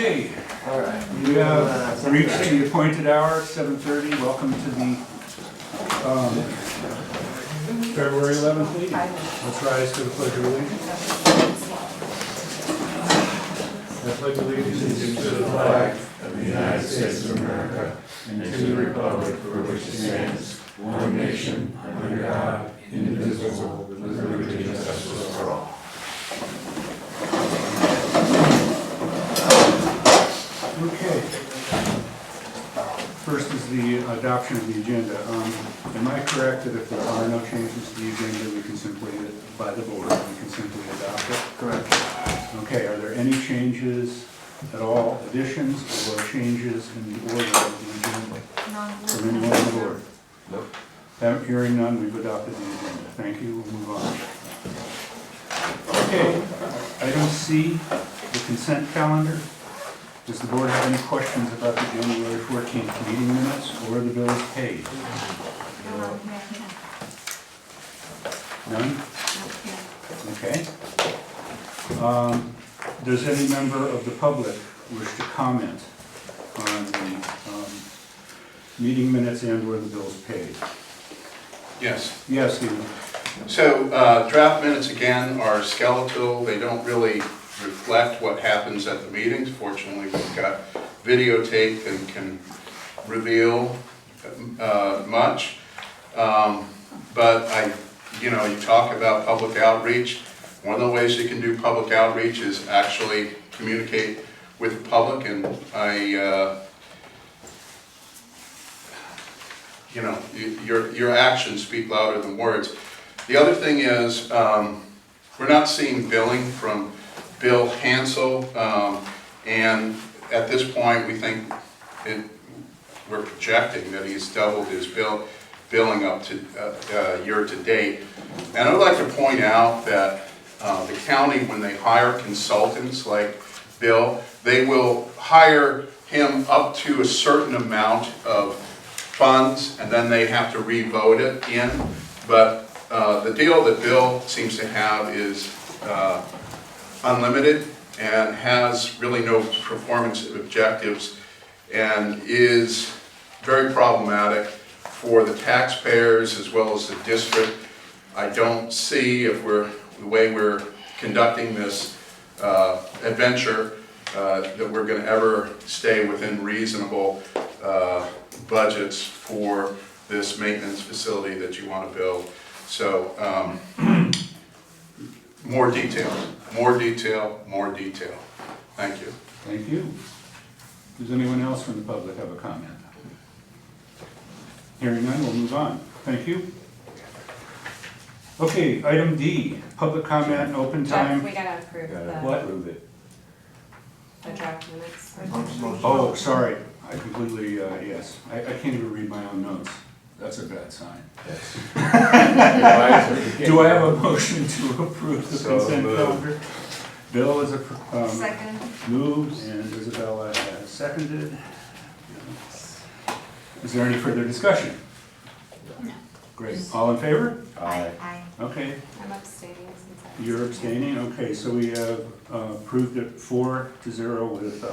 Okay, we have reached the appointed hour, 7:30. Welcome to the February 11th meeting. Let's rise to the Pledge of Allegiance. I pledge allegiance to the flag of the United States of America and to the republic for which it stands, one nation, under God, indivisible, with liberty and justice for all. Okay. First is the adoption of the agenda. Am I correct that if there are no changes to the agenda, we can simply, by the board, we can simply adopt it? Correct. Okay, are there any changes at all, additions or changes in the order of the agenda from anyone on the board? Nope. Hearing none, we've adopted the agenda. Thank you, we'll move on. Okay, item C, the consent calendar. Does the board have any questions about the January 14th meeting minutes or the bills paid? None? Okay. Does any member of the public wish to comment on the meeting minutes and or the bills paid? Yes. Yes, Stephen. So draft minutes again are skeletal. They don't really reflect what happens at the meetings. Fortunately, we've got videotape and can reveal much. But you talk about public outreach. One of the ways you can do public outreach is actually communicate with the public, and your actions speak louder than words. The other thing is, we're not seeing billing from Bill Hansel, and at this point we think we're projecting that he's doubled his billing up to year to date. And I would like to point out that the county, when they hire consultants like Bill, they will hire him up to a certain amount of funds, and then they have to re-vote it in. But the deal that Bill seems to have is unlimited and has really no performance objectives, and is very problematic for the taxpayers as well as the district. I don't see, if the way we're conducting this adventure, that we're going to ever stay within reasonable budgets for this maintenance facility that you want to build. So more detail, more detail, more detail. Thank you. Thank you. Does anyone else from the public have a comment? Hearing none, we'll move on. Thank you. Okay, item D, public comment and open time. Jeff, we gotta approve What? Approve it. the draft minutes. Oh, sorry, I completely, yes. I can't even read my own notes. That's a bad sign. Yes. Do I have a motion to approve the So consent moved. calendar? Bill is Second. moved and Isabella has seconded. Is there any further discussion? No. Great. All in favor? Aye. Aye. Okay. I'm abstaining since I. You're abstaining? Okay, so we have approved it 4-0 with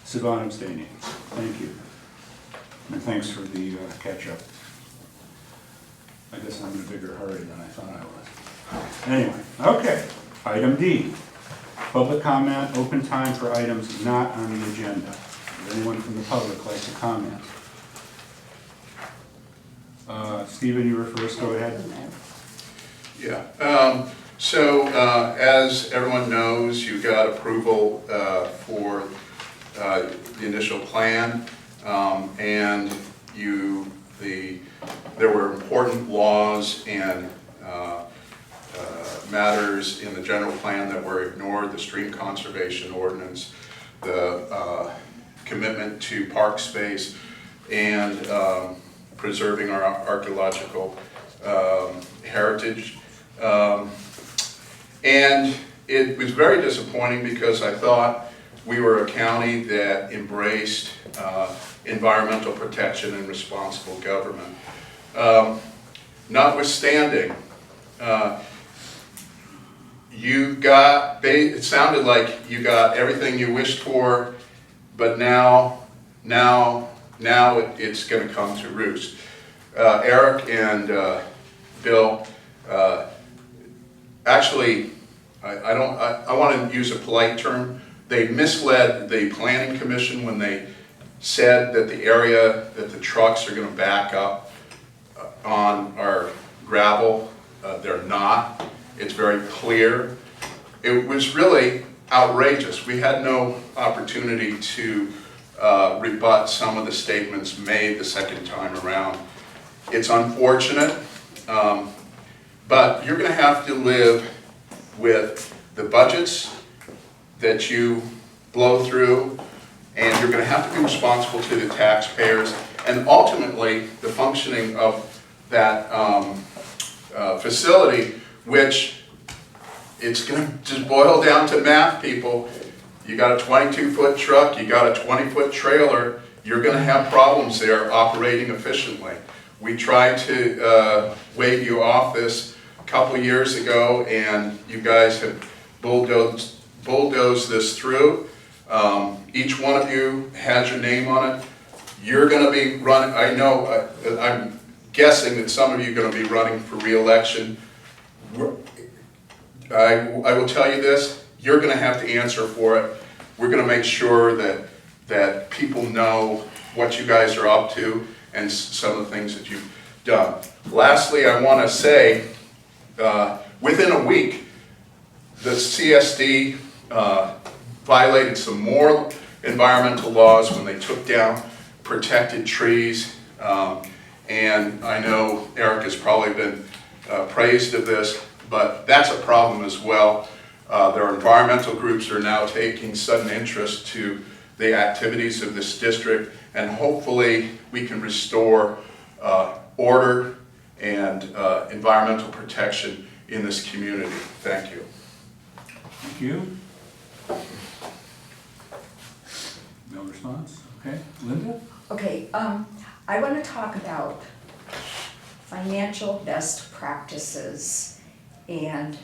Siobhan abstaining. Thank you. And thanks for the catch-up. I guess I'm in a bigger hurry than I thought I was. Anyway, okay. Item D, public comment, open time for items not on the agenda. Would anyone from the public like to comment? Stephen, you were first. Go ahead. Yeah. So as everyone knows, you got approval for the initial plan, and there were important laws and matters in the general plan that were ignored: the stream conservation ordinance, the commitment to park space, and preserving our archaeological heritage. And it was very disappointing because I thought we were a county that embraced environmental protection and responsible government. Notwithstanding, it sounded like you got everything you wished for, but now it's gonna come to roost. Eric and Bill, actually, I want to use a polite term. They misled the planning commission when they said that the area that the trucks are going to back up on our gravel. They're not. It's very clear. It was really outrageous. We had no opportunity to rebut some of the statements made the second time around. It's unfortunate, but you're going to have to live with the budgets that you blow through, and you're going to have to be responsible to the taxpayers, and ultimately the functioning of that facility, which it's going to just boil down to math, people. You got a 22-foot truck, you got a 20-foot trailer, you're going to have problems there operating efficiently. We tried to wave you off this a couple years ago, and you guys have bulldozed this through. Each one of you has your name on it. You're going to be running, I know, I'm guessing that some of you are going to be running for re-election. I will tell you this, you're going to have to answer for it. We're going to make sure that people know what you guys are up to and some of the things that you've done. Lastly, I want to say, within a week, the CSD violated some more environmental laws when they took down protected trees. And I know Eric has probably been praised of this, but that's a problem as well. There are environmental groups that are now taking sudden interest to the activities of this district, and hopefully we can restore order and environmental protection in this community. Thank you. Thank you. No response? Okay. Linda? Okay, I want to talk about financial best practices and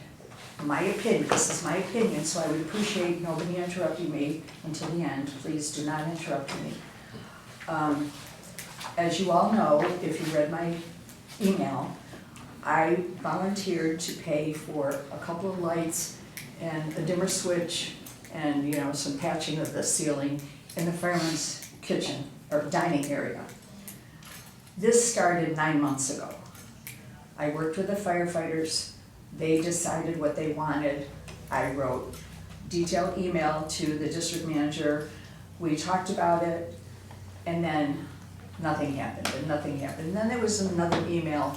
my opinion. This is my opinion, so I would appreciate nobody interrupting me until the end. Please do not interrupt me. As you all know, if you read my email, I volunteered to pay for a couple of lights and a dimmer switch and, some patching of the ceiling in the fireman's kitchen or dining area. This started 9 months ago. I worked with the firefighters. They decided what they wanted. I wrote detailed email to the district manager. We talked about it, and then nothing happened, and nothing happened. And then there was another email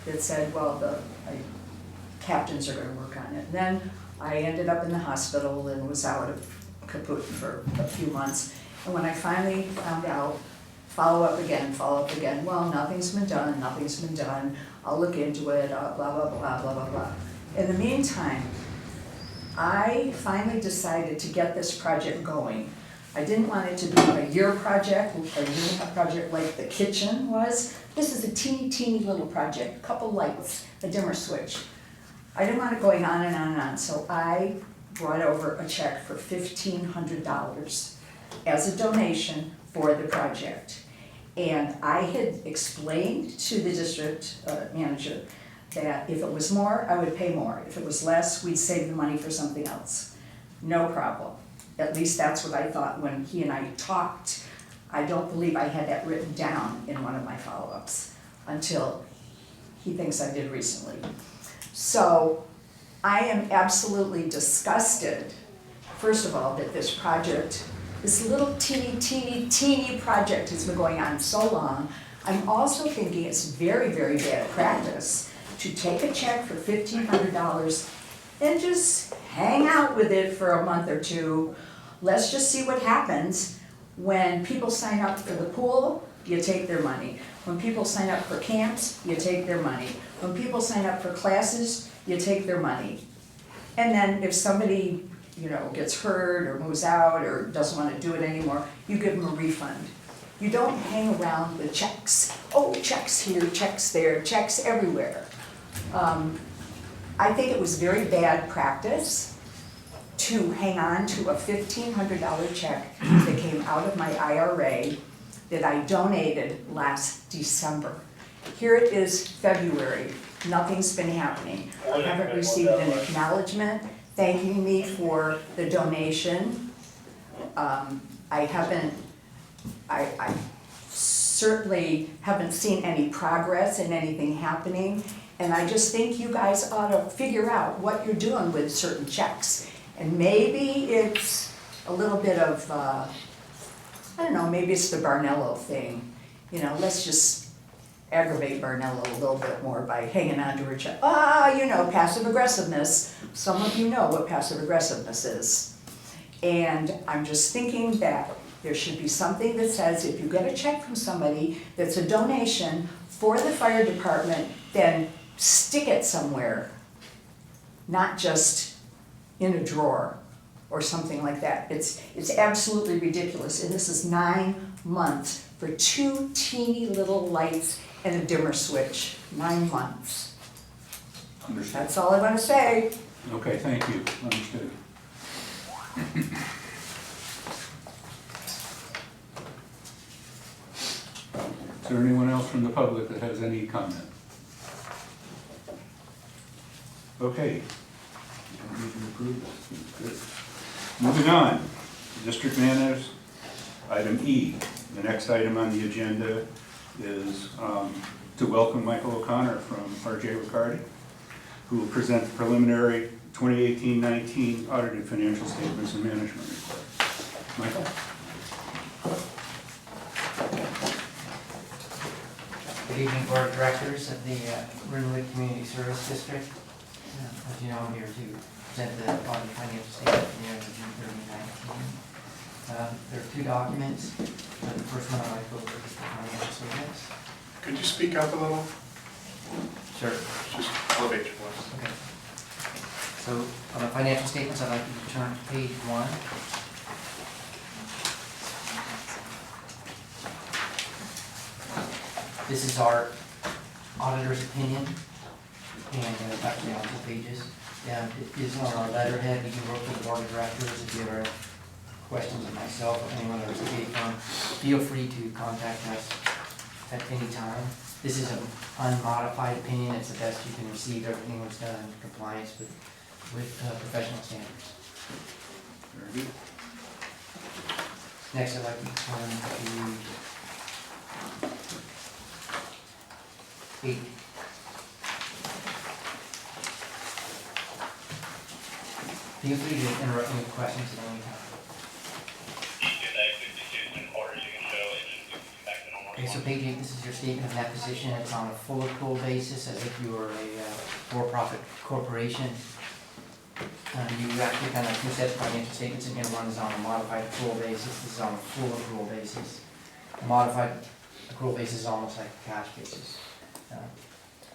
that said, well, the captains are gonna work on it. And then I ended up in the hospital and was out of kaput for a few months. And when I finally found out, follow up again, well, nothing's been done, I'll look into it, blah, blah, blah, blah, blah, blah. In the meantime, I finally decided to get this project going. I didn't want it to be a year project, a project like the kitchen was. This is a teeny little project, a couple lights, a dimmer switch. I didn't want it going on and on and on, so I brought over a check for $1,500 as a donation for the project. And I had explained to the district manager that if it was more, I would pay more. If it was less, we'd save the money for something else. No problem. At least that's what I thought when he and I talked. I don't believe I had that written down in one of my follow-ups until he thinks I did recently. So I am absolutely disgusted, first of all, that this project, this little teeny project has been going on so long. I'm also thinking it's very bad practice to take a check for $1,500 and just hang out with it for a month or two. Let's just see what happens. When people sign up for the pool, you take their money. When people sign up for camps, you take their money. When people sign up for classes, you take their money. And then if somebody gets hurt or moves out or doesn't want to do it anymore, you give them a refund. You don't hang around with checks. Oh, checks here, checks there, checks everywhere. I think it was very bad practice to hang on to a $1,500 check that came out of my IRA that I donated last December. Here it is February, nothing's been happening. I haven't received an acknowledgement thanking me for the donation. I certainly haven't seen any progress in anything happening. And I just think you guys ought to figure out what you're doing with certain checks. And maybe it's a little bit of, I don't know, maybe it's the Barnello thing. You know, let's just aggravate Barnello a little bit more by hanging on to her check. You know, passive aggressiveness. Some of you know what passive aggressiveness is. And I'm just thinking that there should be something that says if you get a check from somebody that's a donation for the fire department, then stick it somewhere, not just in a drawer or something like that. It's absolutely ridiculous, and this is 9 months for 2 teeny little lights and a dimmer switch. 9 months. Understood. That's all I want to say. Okay, thank you, understood. Is there anyone else from the public that has any comment? Okay. Don't need to approve this. Good. Moving on, district manners, item E. The next item on the agenda is to welcome Michael O'Connor from R.J. Riccardi, who will present the preliminary 2018-19 audited financial statements and management report. Michael? Good evening, Board of Directors of the Marinwood Community Service District. As you know, I'm here to present the audited financial statement for the year of June 30, 2019. There are 2 documents. The first one I'd like to go over is the financial statements. Could you speak up a little? Sure. Just elevate your voice. Okay. So on the financial statements, I'd like you to turn to page 1. This is our auditor's opinion, and it's actually on 2 pages. And it is on our letterhead. You can work with the Board of Directors if you ever have questions of myself or anyone else at the firm. Feel free to contact us at any time. This is an unmodified opinion. It's the best you can receive. Everything was done in compliance with professional standards. Very good. Next, I'd like to turn to 8. Feel free to interrupt me with questions at any time. Okay, so page 8, this is your statement of net position. It's on a full accrual basis, as if you were a for-profit corporation. You actually kind of 2 sets of financial statements. Again, one is on a modified accrual basis. This is on a full accrual basis. A modified accrual basis is almost like a cash basis.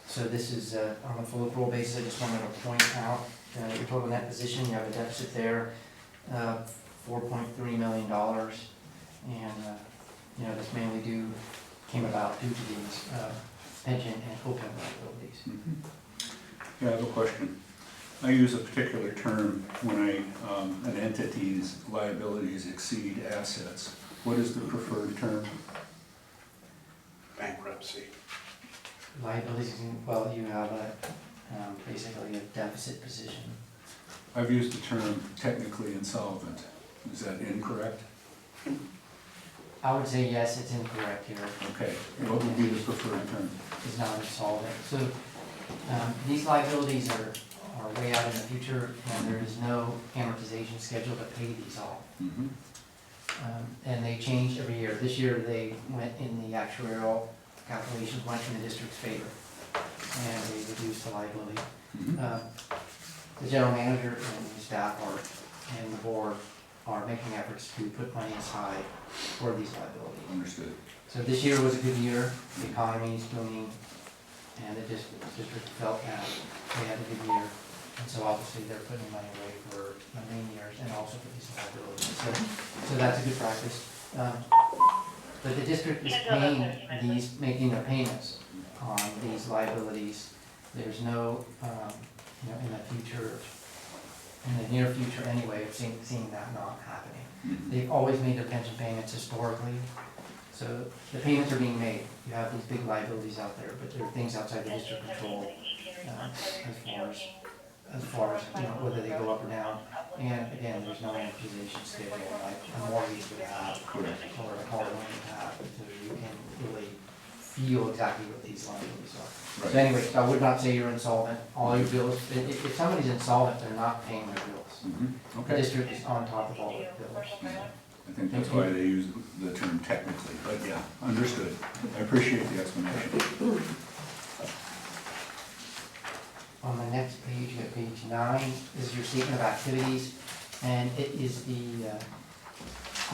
So this is on a full accrual basis. I just wanted to point out your total net position. You have a deficit there, $4.3 million, and you know, this mainly came about due to these pension and OPEB liabilities. Yeah, I have a question. I use a particular term when an entity's liabilities exceed assets. What is the preferred term? Bankruptcy. Liabilities, well, you have basically a deficit position. I've used the term technically insolvent. Is that incorrect? I would say yes, it's incorrect here. Okay, what would be the preferred term? It's not insolvent. So these liabilities are way out in the future, and there is no amortization schedule to pay these off. Mm-hmm. And they change every year. This year they went in the actuarial calculations, went in the district's favor, and they reduced the liability. Mm-hmm. The general manager and the staff and the board are making efforts to put money aside for these liabilities. Understood. So this year was a good year. The economy is booming, and the district felt that they had a good year. And so obviously they're putting money away for the main years and also for these liabilities. So that's a good practice. But the district is making their payments on these liabilities. There's no you know, in the future, in the near future anyway, of seeing that not happening. Mhm. They've always made their pension payments historically, so the payments are being made. You have these big liabilities out there, but there are things outside the district control, as far as, you know, whether they go up or down. And again, there's no amortization schedule like a mortgage would have, Correct. or a car loan would have, so you can really feel exactly what these liabilities are. So Right. anyway, so I would not say you're insolvent. All your bills, if somebody's insolvent, they're not paying their bills. Mhm. The Okay. district is on top of all their bills. I think that's why they use the term technically, but yeah, understood. I appreciate the explanation. On the next page, you have page 9, this is your statement of activities, and it is the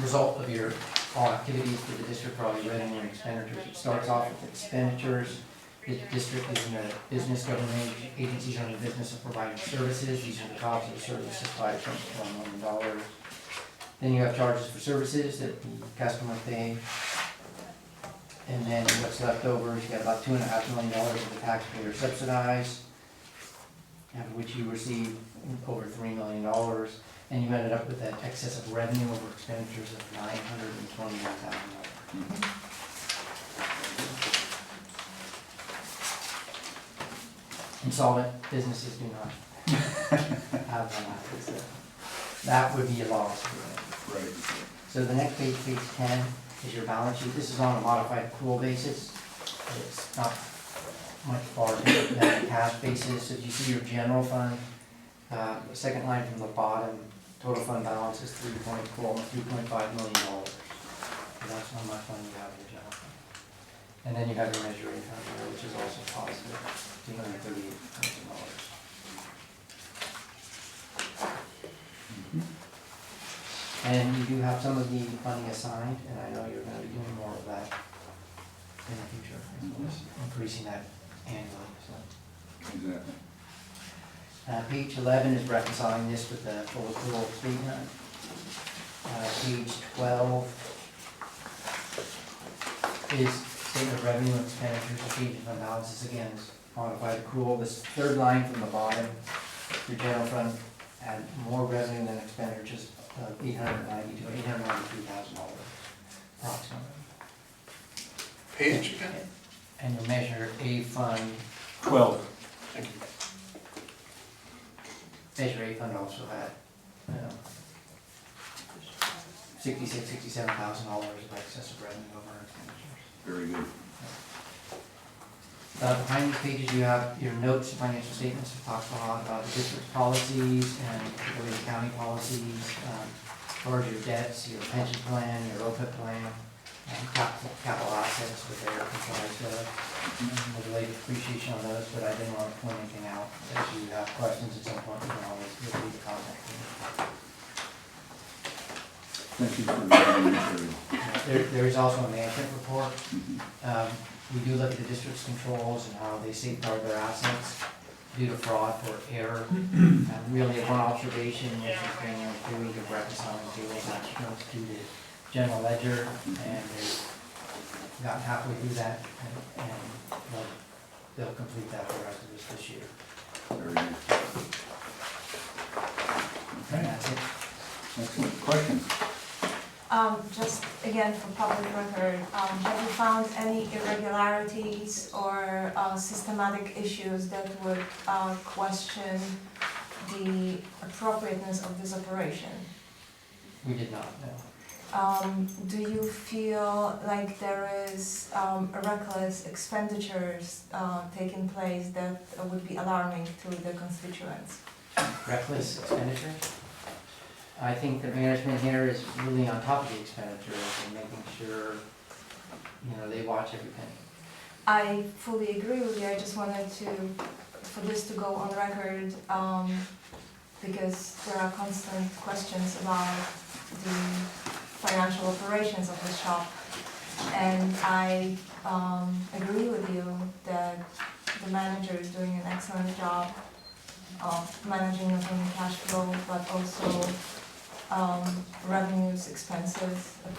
result of your, all activities for the district for all your revenue and expenditures. It starts off with expenditures. The district is in the business government agencies are in the business of providing services. These are the costs of the services, $5.1 million. Then you have charges for services that the customer pay. And then what's left over is you got about $2.5 million of the taxpayer subsidized, after which you received over $3 million, and you ended up with that excess of revenue over expenditures of $921,000. Mhm. Insolvent businesses do not have that. That would be a loss for them. Right. So the next page, page 10, is your balance sheet. This is on a modified accrual basis. It's not much farther than a cash basis. If you see your general fund, the second line from the bottom, total fund balance is $3.5 million. So that's how much money you have in your general fund. And then you have your measure income here, which is also positive, $238,000. And you do have some of the funding assigned, and I know you're gonna be doing more of that in the future, as well as increasing that annually, so. Exactly. Page 11 is reconciling this with the full accrual statement. Page 12 is statement of revenue and expenditures, the change in fund balances, again, is modified accrual. This third line from the bottom, your general fund had more revenue than expenditures of $893,000 approximately. Page again? And your measure A fund, 12. Thank you. measure A fund also had, $67,000 of excess of revenue over expenditures. Very good. Behind these pages, you have your notes and financial statements. It talks a lot about the district's policies and particularly the county policies, as far as your debts, your pension plan, your OPEB plan, capital assets that they're comprised of, the related appreciation on those, but I didn't want to point anything out. If you have questions at some point, you can always feel free to contact me. Thank you for the material. There is also a management report. Mhm. We do look at the district's controls and how they safeguard their assets due to fraud or error. Really, one observation, which has been a week of reconciling tables, actually goes to the general ledger, and they've gotten halfway through that, and they'll complete that the rest of this year. Very good. And Okay, that's it. excellent. Questions? Just again, for public record, have you found any irregularities or systematic issues that would question the appropriateness of this operation? We did not, no. Do you feel like there is reckless expenditures taking place that would be alarming to the constituents? Reckless expenditure? I think the management here is really on top of the expenditures and making sure, they watch everything. I fully agree with you. I just wanted for this to go on record, because there are constant questions about the financial operations of the shop. And I agree with you that the manager is doing an excellent job of managing not only cash flow, but also revenues, expenditures, I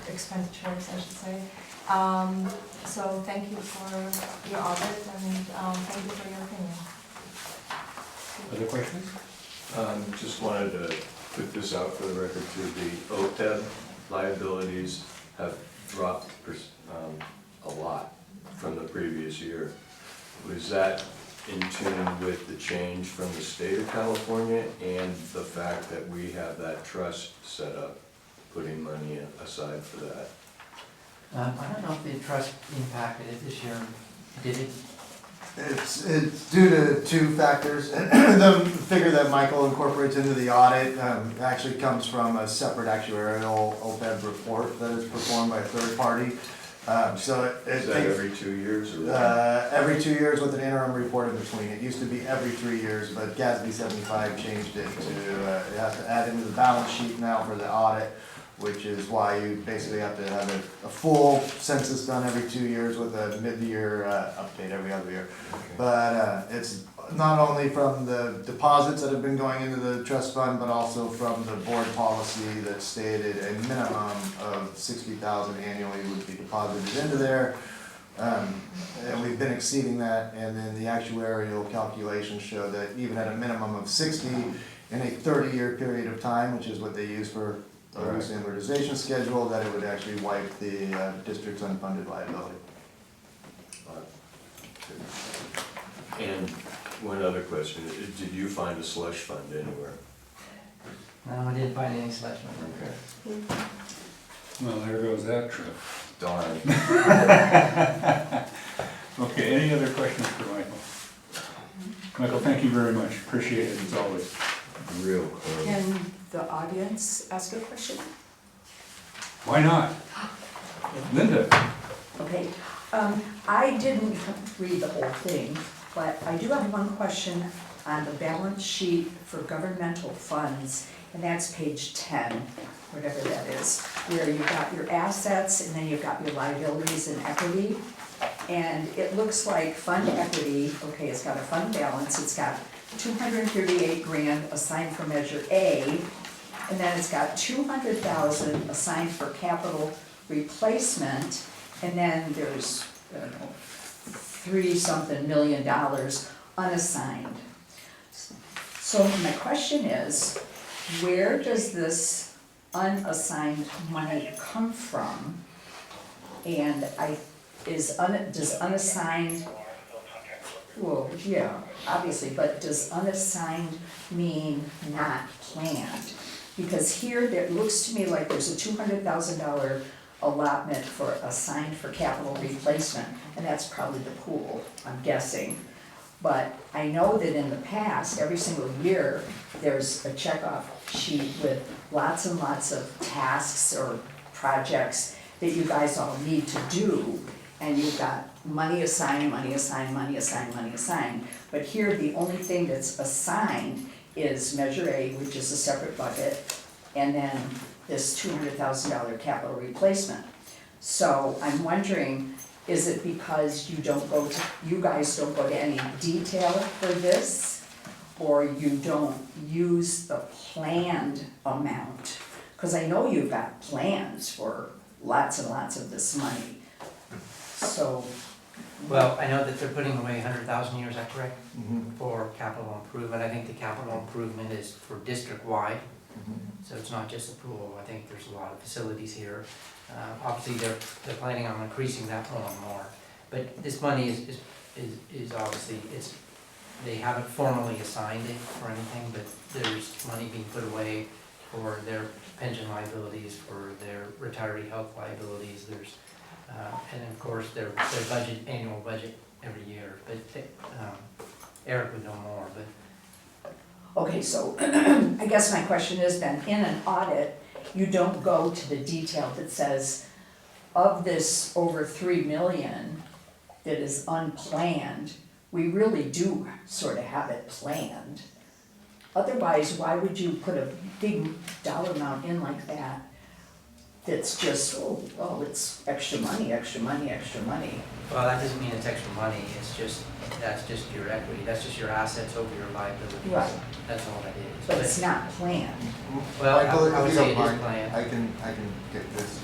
should say. So thank you for your audit and thank you for your opinion. Other questions? Just wanted to put this out for the record too. The OPEB liabilities have dropped a lot from the previous year. Was that in tune with the change from the state of California and the fact that we have that trust set up, putting money aside for that? I don't know if the trust impacted it this year, did it? It's due to two factors. The figure that Michael incorporates into the audit actually comes from a separate actuarial OPEB report that is performed by a third party. So it Is that takes every 2 years or what? every 2 years with an interim report in between. It used to be every 3 years, but GASB 75 changed it to, it has to add into the balance sheet now for the audit, which is why you basically have to have a full census done every 2 years with a mid-year update every other year. But it's not only from the deposits that have been going into the trust fund, but also from the board policy that stated a minimum of 60,000 annually would be deposited into there. And we've been exceeding that, and then the actuarial calculations show that even at a minimum of 60 in a 30-year period of time, which is what they use for the loose amortization schedule, that it would actually wipe the district's unfunded liability. And one other question, did you find a slush fund anywhere? No, I didn't find any slush money. Okay. Well, there goes that trip. Darn. Okay, any other questions for Michael? Michael, thank you very much. Appreciate it as always. Real close. Can the audience ask a question? Why not? Linda? Okay, I didn't read the whole thing, but I do have one question on the balance sheet for governmental funds, and that's page 10, whatever that is, where you've got your assets and then you've got your liabilities and equity. And it looks like fund equity, okay, it's got a fund balance, it's got 238 grand assigned for measure A, and then it's got 200,000 assigned for capital replacement, and then there's, I don't know, $3-something million unassigned. So my question is, where does this unassigned money come from? And does unassigned, well, yeah, obviously, but does unassigned mean not planned? Because here, it looks to me like there's a $200,000 allotment for assigned for capital replacement, and that's probably the pool, I'm guessing. But I know that in the past, every single year, there's a checkoff sheet with lots and lots of tasks or projects that you guys all need to do, and you've got money assigned, money assigned, money assigned, money assigned. But here, the only thing that's assigned is Measure A, which is a separate bucket, and then this $200,000 capital replacement. So I'm wondering, is it because you guys don't go to any detail for this, or you don't use the planned amount? Because I know you've got plans for lots and lots of this money. So, Well, I know that they're putting away 100,000 a year, is that correct? For capital improvement. I think the capital improvement is for district-wide, so it's not just the pool. I think there's a lot of facilities here. Obviously, they're planning on increasing that more and more. But this money is obviously, they haven't formally assigned it or anything, but there's money being put away for their pension liabilities, for their retiree health liabilities. There's and of course their budget, annual budget every year. But Eric would know more. But okay, so I guess my question is then, in an audit, you don't go to the detail that says, of this over 3 million that is unplanned, we really do sort of have it planned. Otherwise, why would you put a big dollar amount in like that that's just, oh, it's extra money, extra money, extra money? well, that doesn't mean it's extra money. That's just your equity. That's just your assets over your liabilities. Right. That's all that is. But it's not planned. Well, Michael, I would if you say don't it is mind, planned. I can get this.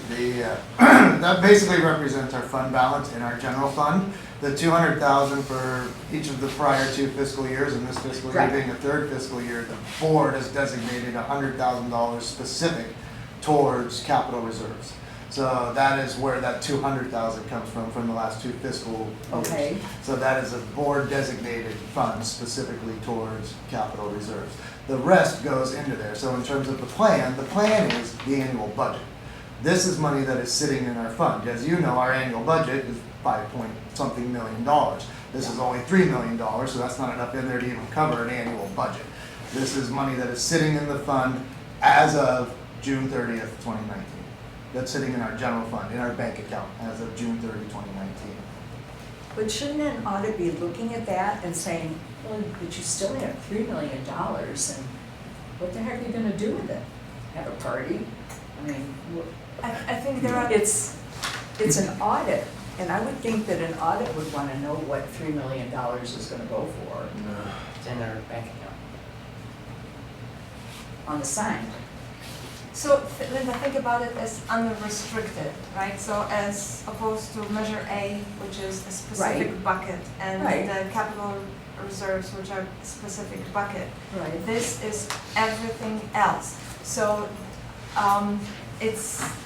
that basically represents our fund balance in our general fund. The 200,000 for each of the prior 2 fiscal years, and this fiscal year Right. being the 3rd fiscal year, the board has designated $100,000 specific towards capital reserves. So that is where that 200,000 comes from the last 2 fiscal years. Okay. So that is a board designated fund specifically towards capital reserves. The rest goes into there. So in terms of the plan is the annual budget. This is money that is sitting in our fund. As you know, our annual budget is $5-point-something million. This is only $3 million, so that's not enough in there to even cover an annual budget. This is money that is sitting in the fund as of June 30th, 2019. That's sitting in our general fund, in our bank account, as of June 30, 2019. But shouldn't an audit be looking at that and saying, well, but you still have $3 million, and what the heck are you gonna do with it? Have a party? I mean, I think there are, it's an audit, and I would think that an audit would wanna know what $3 million is gonna go for It's in their bank account. on the sign. so Linda, think about it as unrestricted, right? So as opposed to measure A, which is a specific Right. bucket, and Right. the capital reserves, which are a specific bucket. Right. This is everything else. So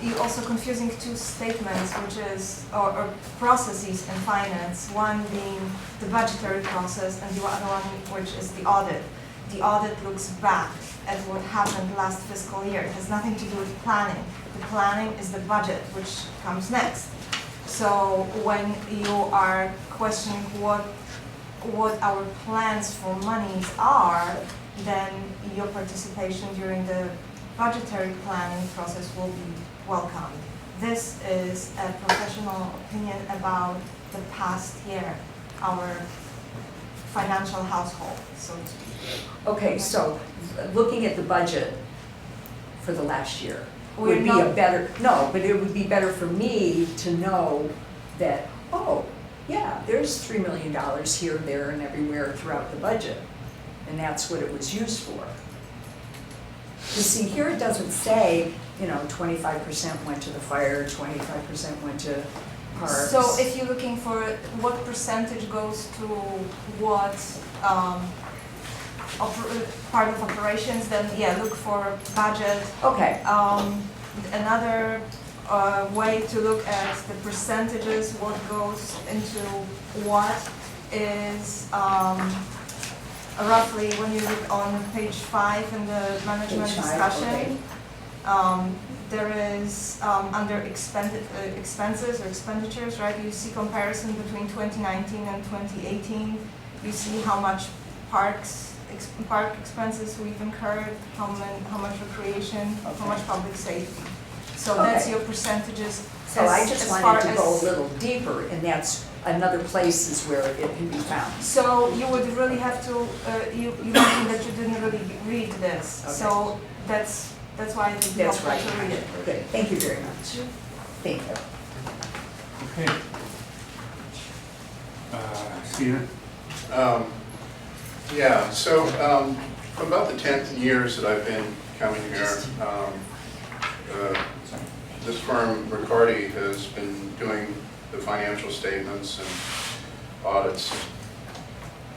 you're also confusing 2 statements, which is, or processes in finance, one being the budgetary process and the other one which is the audit. The audit looks back at what happened last fiscal year. It has nothing to do with planning. The planning is the budget, which comes next. So when you are questioning what our plans for monies are, then your participation during the budgetary planning process will be welcome. This is a professional opinion about the past year, our financial household, so to speak. Okay, so looking at the budget for the last year We're would be a not- better, no, but it would be better for me to know that, oh, yeah, there's $3 million here, there, and everywhere throughout the budget. And that's what it was used for. You see, here it doesn't say, 25% went to the fire, 25% went to parks. So if you're looking for what percentage goes to what part of operations, then yeah, look for budget. Okay, Another way to look at the percentages, what goes into what, is roughly when you look on page 5 in the management Page 5, discussion. okay. There is under expenses or expenditures, right? You see comparison between 2019 and 2018. You see how much park expenses we've incurred, how much recreation, how Okay. much public safety. So that's Okay. your percentages. So I just as wanted far to go a as- little deeper, and that's another places where it can be found. So you would really have to, you mentioned that you didn't really read this. Okay. So that's why I didn't That's help right. you to read it. Good, thank you very much. Thank you. Okay. Stephen? Yeah, so for about the 10 years that I've been coming here, this firm, Riccardi, has been doing the financial statements and audits.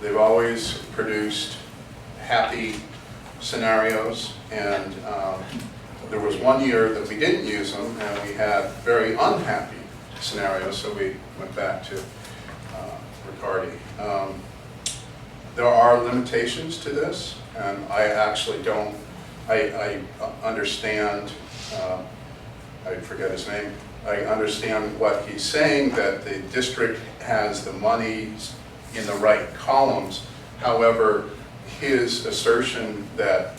They've always produced happy scenarios, and there was one year that we didn't use them, and we had very unhappy scenarios, so we went back to Riccardi. There are limitations to this, and I actually don't, I understand, I forget his name, I understand what he's saying, that the district has the money in the right columns. However, his assertion that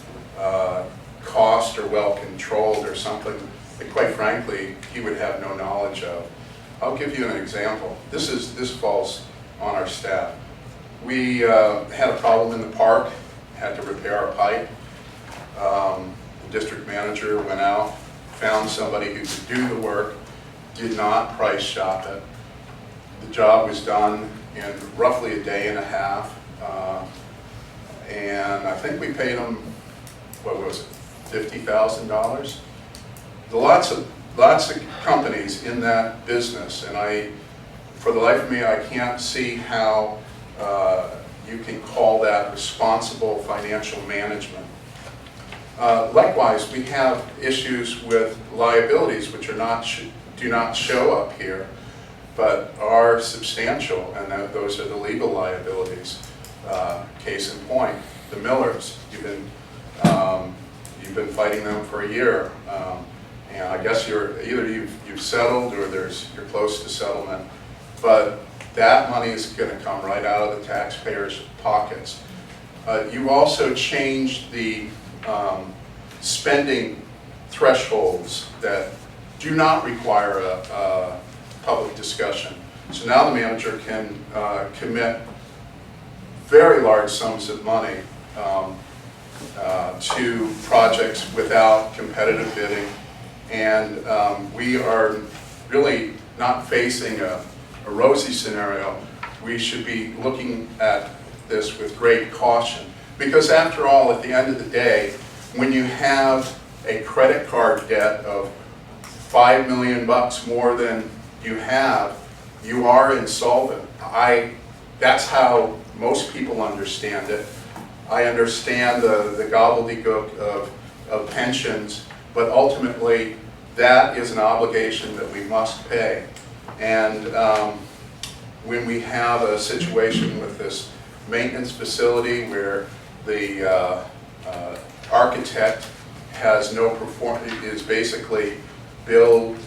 costs are well controlled or something that quite frankly he would have no knowledge of. I'll give you an example. This falls on our staff. We had a problem in the park, had to repair our pipe. The district manager went out, found somebody who could do the work, did not price shop it. The job was done in roughly a day and a half. And I think we paid him, what was it, $50,000? Lots of lots of companies in that business, and for the life of me, I can't see how you can call that responsible financial management. Likewise, we have issues with liabilities which do not show up here, but are substantial, and those are the legal liabilities. Case in point, the Millers. You've been fighting them for a year, and I guess either you've settled or you're close to settlement, but that money is going to come right out of the taxpayers' pockets. You've also changed the spending thresholds that do not require a public discussion. So now the manager can commit very large sums of money to projects without competitive bidding, and we are really not facing a rosy scenario. We should be looking at this with great caution, because after all, at the end of the day, when you have a credit card debt of $5 million more than you have, you are insolvent. That's how most people understand it. I understand the gobbledygook of pensions, but ultimately that is an obligation that we must pay. And when we have a situation with this maintenance facility where the architect has no performance, is basically bills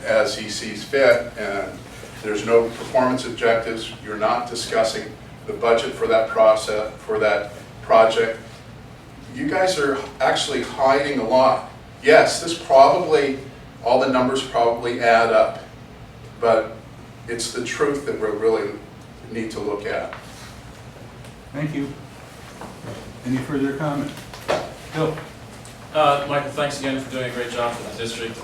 as he sees fit, and there's no performance objectives, you're not discussing the budget for that project, you guys are actually hiding a lot. Yes, all the numbers probably add up, but it's the truth that we really need to look at. Thank you. Any further comment? Bill? Michael, thanks again for doing a great job for the district.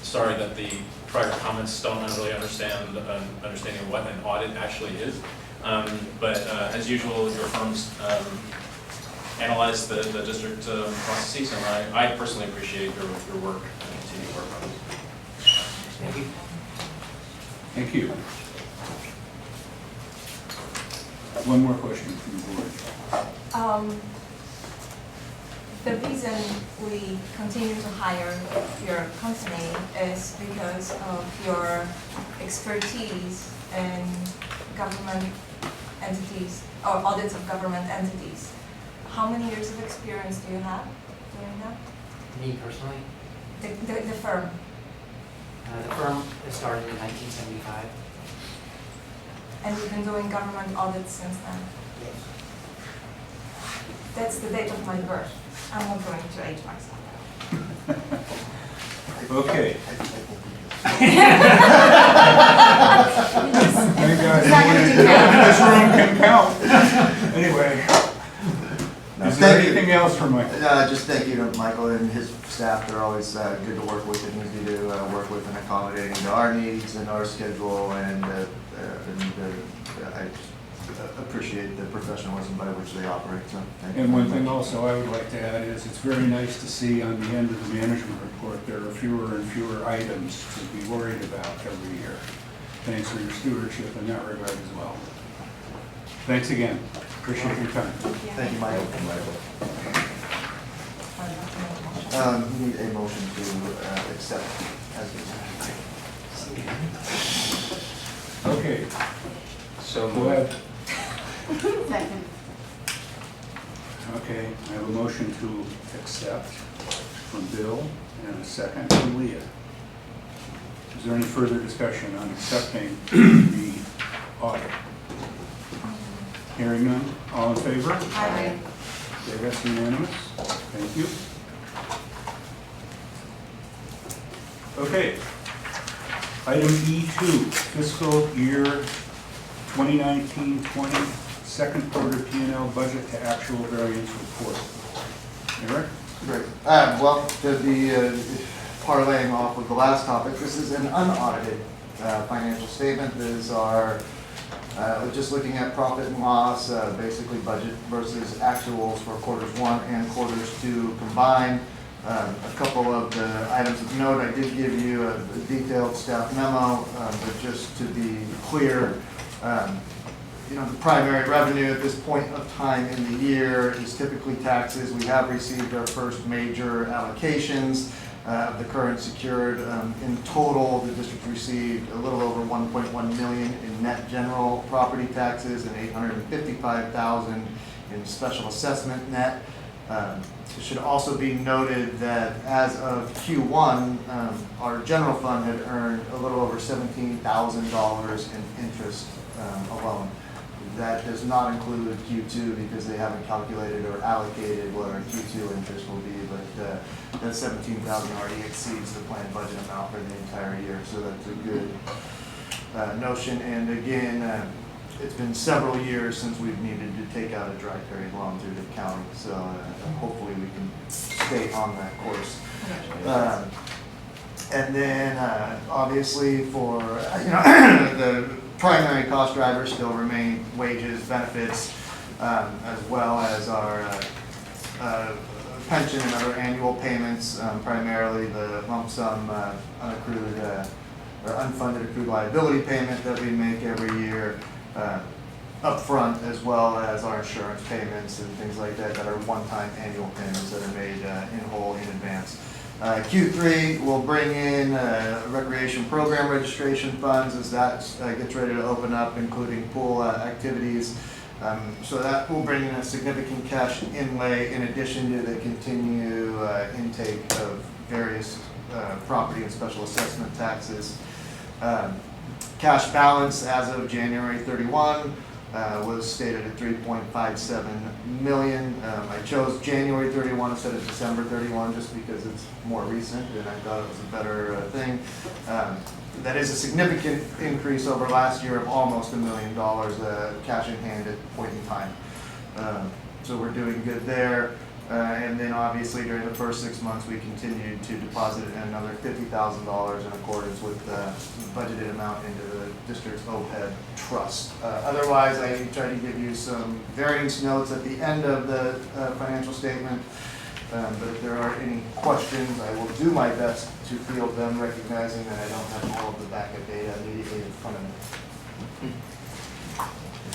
Sorry that the prior comments don't really understanding what an audit actually is. But as usual, your firms analyze the district processes, and I personally appreciate your work and continued work on it. Thank you. Thank you. One more question from the board. The reason we continue to hire your company is because of your expertise in government entities, or audits of government entities. How many years of experience do you have doing that? Me personally, The firm? the firm started in 1975. And you've been doing government audits since then? Yes. That's the date of my birth. I'm not going to age myself. Okay. Thank God this room can count. Anyway, is there anything else from Michael? Just thank you to Michael and his staff. They're always good to work with and easy to work with and accommodating to our needs and our schedule, and I just appreciate the professionalism by which they operate. So thank you. And one thing also I would like to add is it's very nice to see on the end of the management report there are fewer and fewer items to be worried about every year. Thanks for your stewardship in that regard as well. Thanks again. Appreciate your time. Thank you, Michael. We need a motion to accept as presented. Okay, So go ahead. Second. Okay, I have a motion to accept from Bill and a second from Leah. Is there any further discussion on accepting the audit? Hearing none, all in favor? Aye. Okay, that's unanimous. Thank you. Okay. Item E2, fiscal year 2019-20 second quarter P&L budget to actual variance report. Eric? Great. Well, to be parlaying off of the last topic, this is an unaudited financial statement. These are just looking at profit and loss, basically budget versus actuals for quarters 1 and quarters 2 combined. A couple of the items of note, I did give you a detailed staff memo, but just to be clear, you know, the primary revenue at this point of time in the year is typically taxes. We have received our first major allocations of the current secured. In total, the district received a little over 1.1 million in net general property taxes and 855,000 in special assessment net. It should also be noted that as of Q1, our general fund had earned a little over $17,000 in interest alone. That does not include Q2 because they haven't calculated or allocated what our Q2 interest will be, but that 17,000 already exceeds the planned budget amount for the entire year, so that's a good notion. And again, it's been several years since we've needed to take out a dry period loan through the county, so hopefully we can stay on that course. And then obviously for the primary cost drivers still remain wages, benefits, as well as our pension and other annual payments, primarily the lump sum unaccrued or unfunded accrued liability payment that we make every year upfront, as well as our insurance payments and things like that that are one-time annual payments that are made in whole in advance. Q3 will bring in recreation program registration funds as that gets ready to open up, including pool activities. So that will bring in a significant cash inlay in addition to the continued intake of various property and special assessment taxes. Cash balance as of January 31 was stated at 3.57 million. I chose January 31 instead of December 31 just because it's more recent and I thought it was a better thing. That is a significant increase over last year of almost $1 million cash in hand at the point in time. So we're doing good there. And then obviously during the first 6 months we continued to deposit another $50,000 in accordance with the budgeted amount into the district's OPEB trust. Otherwise, I tried to give you some variance notes at the end of the financial statement. But if there are any questions, I will do my best to field them, recognizing that I don't have all of the backup data immediately in front of me.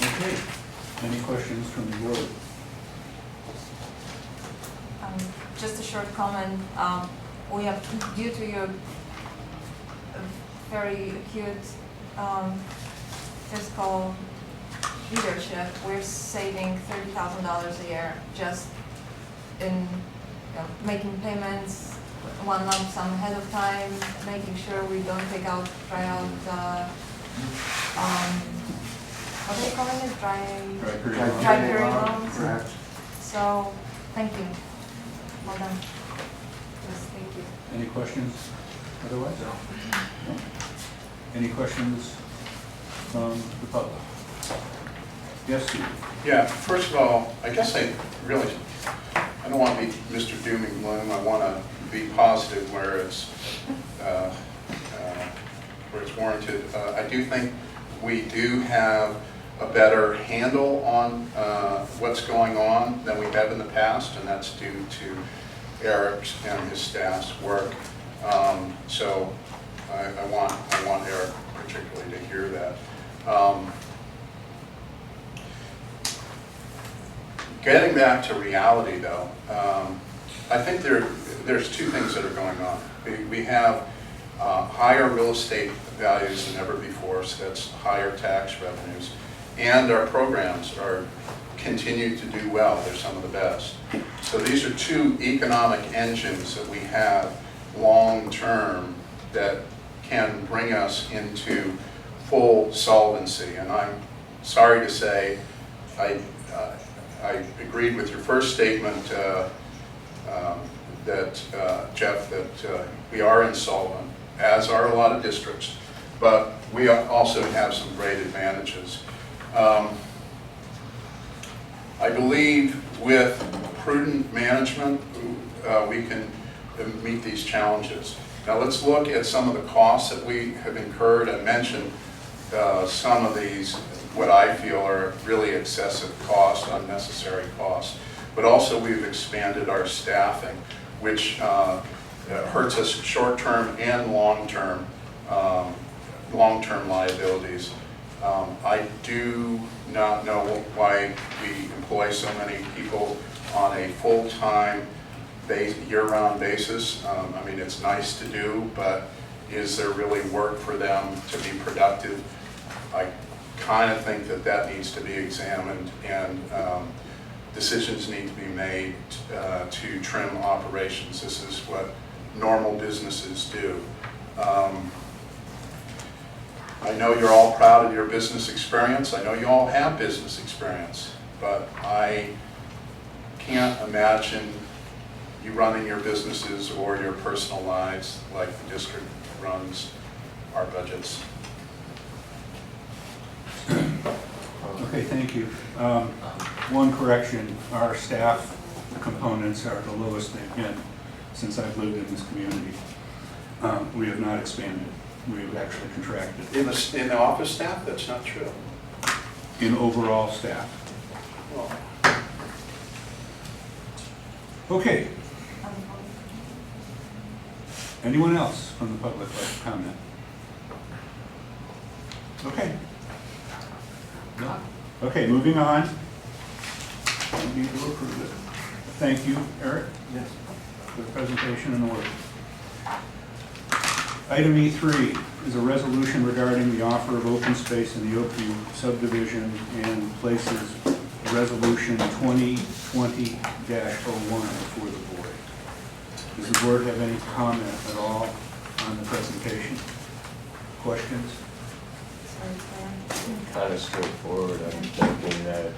Okay. Any questions from the board? Just a short comment. We have, due to your very acute fiscal leadership, we're saving $30,000 a year just in making payments, one lump sum ahead of time, making sure we don't take out, what are they calling it? Dry period loans. Correct. So, thank you. Well done. Yes, thank you. Any questions otherwise? No. Any questions from the public? Yes, Steve? Yeah, first of all, I guess I don't want to be Mr. Doom and Gloom. I want to be positive where it's warranted. I do think we do have a better handle on what's going on than we have in the past, and that's due to Eric's and his staff's work. So I want Eric particularly to hear that. Getting back to reality, though, I think there's two things that are going on. We have higher real estate values than ever before, so that's higher tax revenues. And our programs continue to do well. They're some of the best. So these are two economic engines that we have long-term that can bring us into full solvency. And I'm sorry to say, I agreed with your first statement that Jeff, that we are insolvent, as are a lot of districts, but we also have some great advantages. I believe with prudent management, we can meet these challenges. Now let's look at some of the costs that we have incurred. I mentioned some of these, what I feel are really excessive costs, unnecessary costs, but also we've expanded our staffing. which hurts us short-term and long-term liabilities. I do not know why we employ so many people on a full-time, year-round basis. I mean, it's nice to do, but is there really work for them to be productive? I kind of think that that needs to be examined, and decisions need to be made to trim operations. This is what normal businesses do. I know you're all proud of your business experience. I know you all have business experience, but I can't imagine you running your businesses or your personal lives like the district runs our budgets. Okay, thank you. One correction, our staff components are the lowest they've been since I've lived in this community. We have not expanded, we have actually contracted. In the office staff, that's not true. In overall staff. Well, Okay, anyone else from the public like to comment? Okay. No. Okay, moving on. We need to approve it. Thank you, Eric. Yes. For the presentation and the work. Item E3 is a resolution regarding the offer of open space in the Oakview subdivision and places resolution 2020-01 before the board. Does the board have any comment at all on the presentation? Questions? Kind of straightforward. I'm thinking that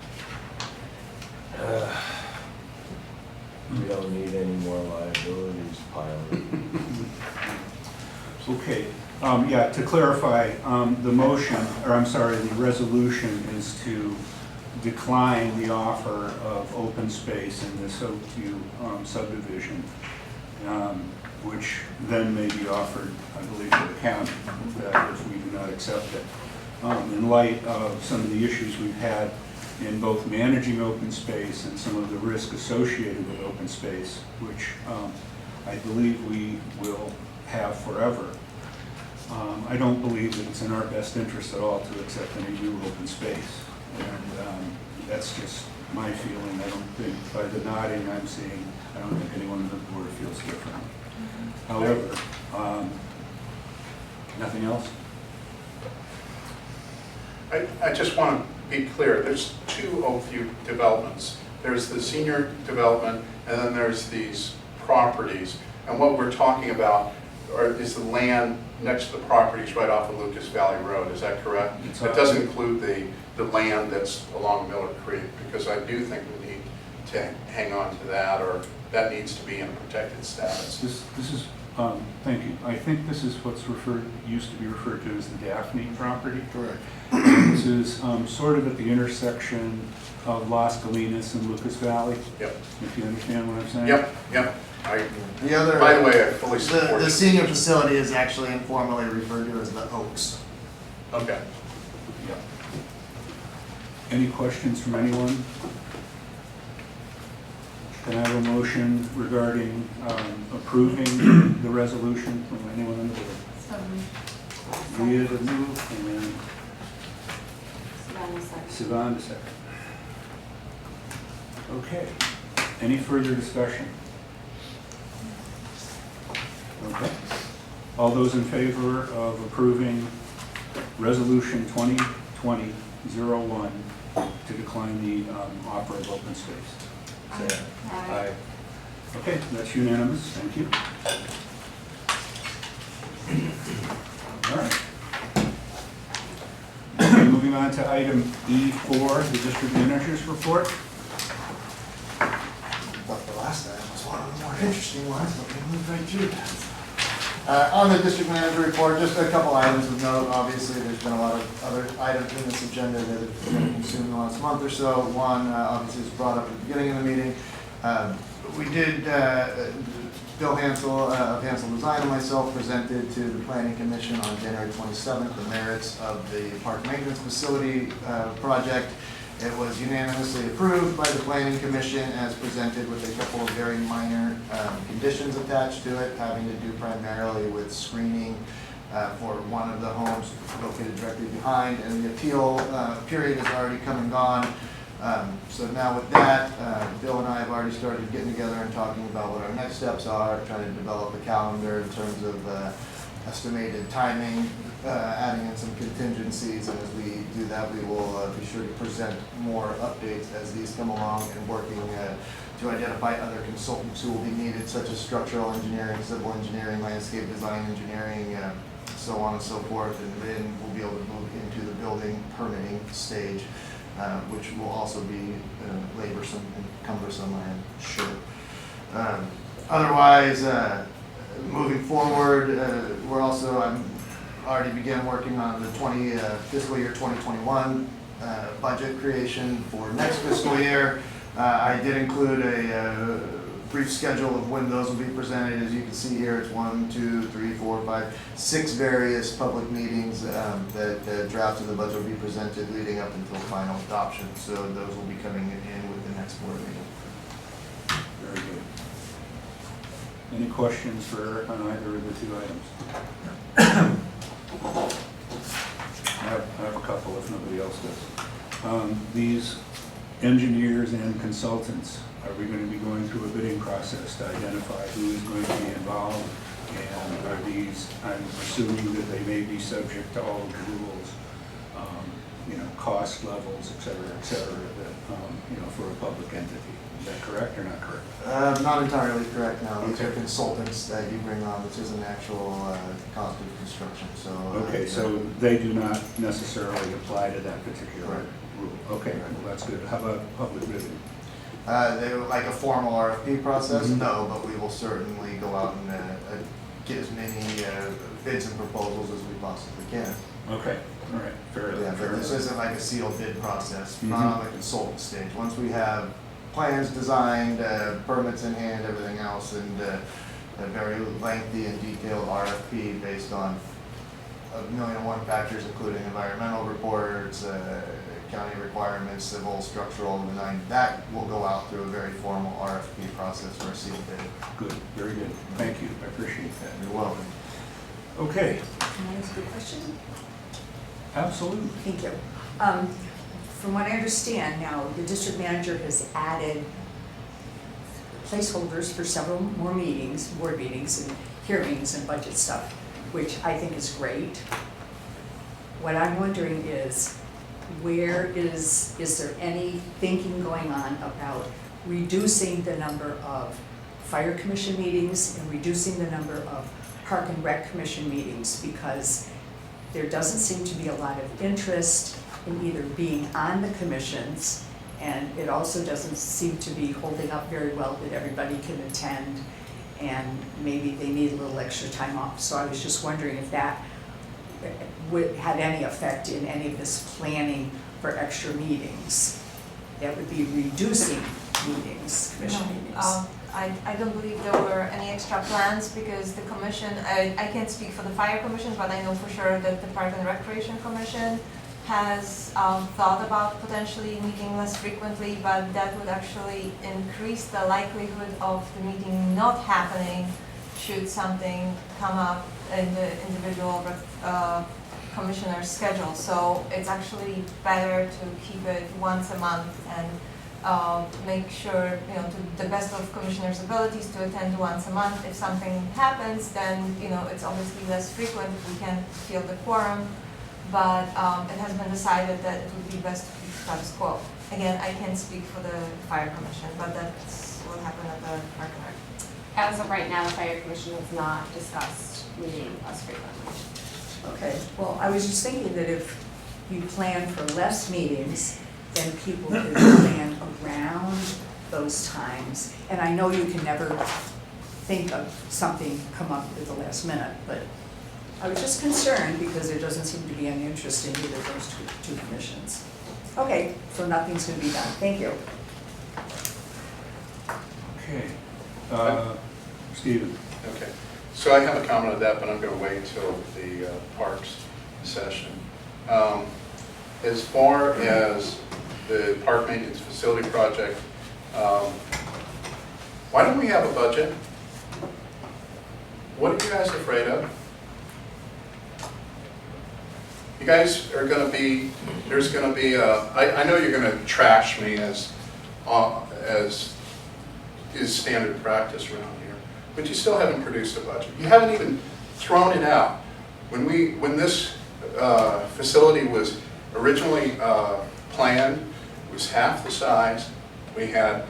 we don't need any more liabilities piled up. Okay, yeah, to clarify, the motion, or I'm sorry, the resolution is to decline the offer of open space in this Oakview subdivision, which then may be offered, I believe, to the county, that if we do not accept it. In light of some of the issues we've had in both managing open space and some of the risk associated with open space, which I believe we will have forever. I don't believe that it's in our best interest at all to accept any new open space. And that's just my feeling. I don't think, by the nodding I'm seeing, I don't think anyone on the board feels different. However, nothing else? I just want to be clear, there's two Oakview developments. There's the senior development, and then there's these properties. And what we're talking about is the land next to the properties right off of Lucas Valley Road, is that correct? It doesn't include the land that's along Miller Creek, because I do think we need to hang on to that, or that needs to be in a protected status. This is, thank you. I think this is what's used to be referred to as the Daphne property. Correct. This is sort of at the intersection of Las Colinas and Lucas Valley. Yep. If you understand what I'm saying. Yep, yep. The other, By the way, I fully support the it. senior facility is actually informally referred to as the Oaks. Okay. Yeah. Any questions from anyone? Can I have a motion regarding approving the resolution from anyone on the board? So, Leah to move, and then Savannah second. Sivan to second. Okay. Any further discussion? Okay. All those in favor of approving resolution 2020-01 to decline the offer of open space? Say aye. Okay, that's unanimous. Thank you. All right. Okay, moving on to item E4, the district manager's report. But the last item was one of the more interesting ones, but we moved right through that. On the district manager report, just a couple items of note. Obviously, there's been a lot of other items in this agenda that have been consumed in the last month or so. One, obviously, was brought up at the beginning of the meeting. We did, Bill Hansel of Hansel Design and myself presented to the Planning Commission on January 27th the merits of the park maintenance facility project. It was unanimously approved by the planning commission as presented with a couple of very minor conditions attached to it, having to do primarily with screening for one of the homes located directly behind, and the appeal period has already come and gone. So now with that, Bill and I have already started getting together and talking about what our next steps are, trying to develop a calendar in terms of estimated timing, adding in some contingencies, and as we do that, we will be sure to present more updates as these come along, and working to identify other consultants who will be needed, such as structural engineering, civil engineering, landscape design engineering, so on and so forth, and then we'll be able to move into the building permitting stage, which will also be laborsome and cumbersome, I am sure. Otherwise, moving forward, we're also, I'm already began working on the fiscal year 2021 budget creation for next fiscal year. I did include a brief schedule of when those will be presented. As you can see here, it's 1, 2, 3, 4, 5, 6 various public meetings that the draft of the budget will be presented leading up until final adoption. So those will be coming in with the next board meeting. Very good. Any questions for Eric on either of the two items? I have a couple if nobody else does. These engineers and consultants, are we going to be going through a bidding process to identify who is going to be involved? And are these, I'm assuming that they may be subject to all of the rules, cost levels, et cetera, that, for a public entity. Is that correct or not correct? Not entirely correct now. These Okay. are consultants that you bring on. This is an actual cost of construction, so. Okay, so they do not necessarily apply to that particular Right. rule. Okay, well, that's good. How about public bidding? They would like a formal RFP process? Mhm. No, but we will certainly go out and get as many bids and proposals as we possibly can. Okay, all right, fair Yeah, enough. but this isn't like a sealed bid process, not Mhm. on the consultant stage. Once we have plans designed, permits in hand, everything else, and a very lengthy and detailed RFP based on 1,000,001 factors, including environmental reports, county requirements, civil, structural, and the nine, that will go out through a very formal RFP process for a sealed bid. Good, very good. Thank you, I appreciate that. You're welcome. Okay, Can I ask a question? absolutely. Thank you. From what I understand now, the district manager has added placeholders for several more meetings, board meetings and hearings and budget stuff, which I think is great. What I'm wondering is, is there any thinking going on about reducing the number of fire commission meetings and reducing the number of park and rec commission meetings? Because there doesn't seem to be a lot of interest in either being on the commissions, and it also doesn't seem to be holding up very well that everybody can attend, and maybe they need a little extra time off. So I was just wondering if that had any effect in any of this planning for extra meetings. That would be reducing meetings, commission meetings. I don't believe there were any extra plans because the commission, I can't speak for the fire commission, but I know for sure that the Park and Recreation Commission has thought about potentially meeting less frequently, but that would actually increase the likelihood of the meeting not happening should something come up in the individual commissioner's schedule. So it's actually better to keep it once a month and make sure, to the best of commissioners' abilities to attend once a month. If something happens, then, it's obviously less frequent, we can fill the quorum, but it has been decided that it would be best to keep status quo. Again, I can't speak for the fire commission, but that's what happened at the Park and Rec. As of right now, the fire commission has not discussed meeting less frequently. Okay, well, I was just thinking that if you plan for less meetings, then people could plan around those times. And I know you can never think of something come up at the last minute, but I was just concerned because there doesn't seem to be any interest in either of those two commissions. Okay, so nothing's gonna be done. Thank you. Okay. Stephen? Okay, so I have a comment on that, but I'm going to wait till the parks session. As far as the park maintenance facility project. Why don't we have a budget? What are you guys afraid of? You guys are gonna be, there's gonna be I know you're gonna trash me as is standard practice around here, but you still haven't produced a budget. You haven't even thrown it out. When this facility was originally planned, it was half the size. We had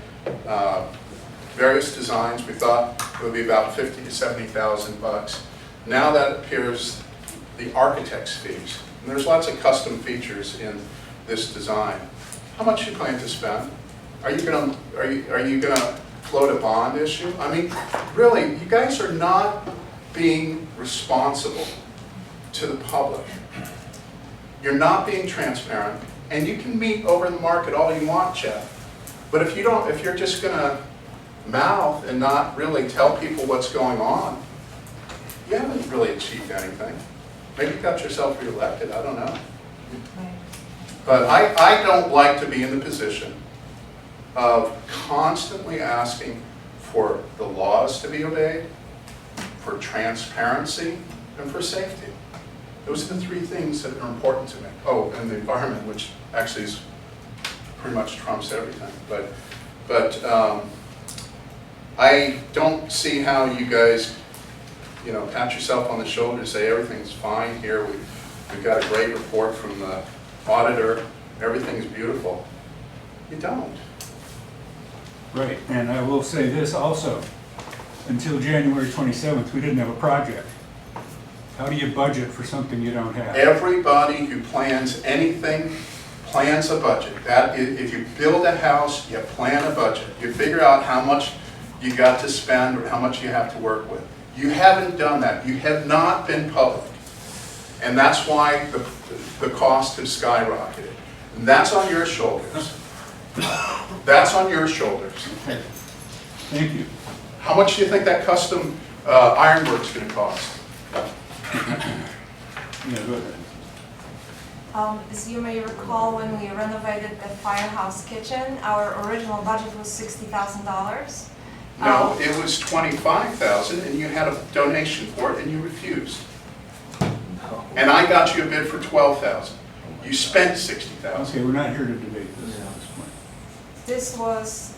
various designs. We thought it would be about $50,000 to $70,000. Now that appears the architect's fees. And there's lots of custom features in this design. How much do you plan to spend? Are you gonna float a bond issue? I mean, really, you guys are not being responsible to the public. You're not being transparent, and you can meet over the market all you want, Jeff. But if you're just gonna mouth and not really tell people what's going on, you haven't really achieved anything. Maybe you got yourself reelected, I don't know. But I don't like to be in the position of constantly asking for the laws to be obeyed, for transparency, and for safety. Those are the three things that are important to me. Oh, and the environment, which actually is pretty much trumps everything. But I don't see how you guys, pat yourself on the shoulder and say everything's fine here. We've got a great report from the auditor. Everything's beautiful. You don't. Right, and I will say this also. Until January 27th, we didn't have a project. How do you budget for something you don't have? Everybody who plans anything plans a budget. If you build a house, you plan a budget. You figure out how much you got to spend or how much you have to work with. You haven't done that. You have not been public. And that's why the cost has skyrocketed. And that's on your shoulders. That's on your shoulders. Okay. Thank you. How much do you think that custom ironwork's going to cost? Yeah, go ahead. As you may recall, when we renovated the firehouse kitchen, our original budget was $60,000. No, it was $25,000, and you had a donation for it, and you refused. And I got you a bid for $12,000. You spent $60,000. Okay, we're not here to debate this at this point. This was,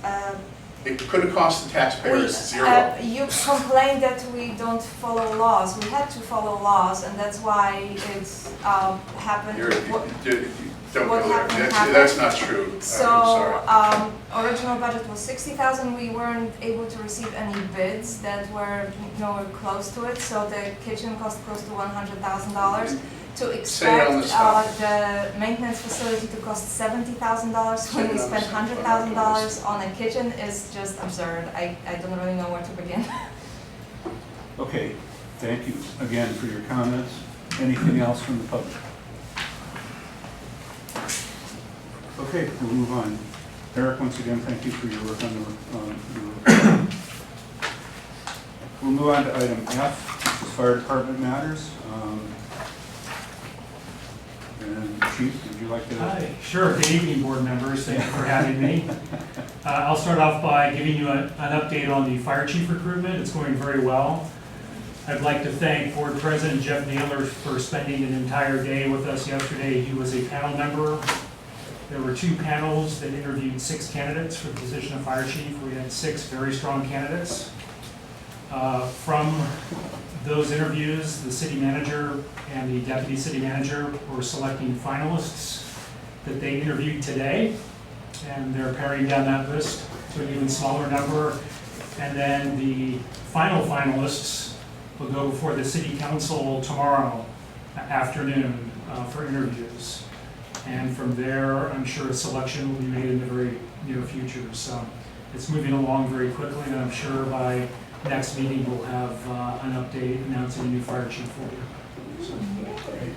It could have cost the taxpayers zero. you complained that we don't follow laws. We had to follow laws, and that's why it's happened. Don't what go there. happened. That's not true. So, I'm sorry. original budget was $60,000. We weren't able to receive any bids that were nowhere close to it. So the kitchen cost close to $100,000. To expect the maintenance facility to cost $70,000 when we spent $100,000 on a kitchen is just absurd. I don't really know where to begin. Okay, thank you again for your comments. Anything else from the public? Okay, we'll move on. Eric, once again, thank you for your work on the We'll move on to item F, which is fire department matters. And Chief, would you like to? Hi, sure. Good evening, board members. Thank you for having me. I'll start off by giving you an update on the fire chief recruitment. It's going very well. I'd like to thank Board President Jeff Naylor for spending an entire day with us yesterday. He was a panel member. There were 2 panels that interviewed 6 candidates for the position of fire chief. We had 6 very strong candidates. From those interviews, the city manager and the deputy city manager were selecting finalists that they interviewed today, and they're paring down that list to an even smaller number. And then the final finalists will go before the city council tomorrow afternoon for interviews. And from there, I'm sure a selection will be made in the very near future. So it's moving along very quickly, and I'm sure by next meeting we'll have an update announcing a new fire chief for you. So,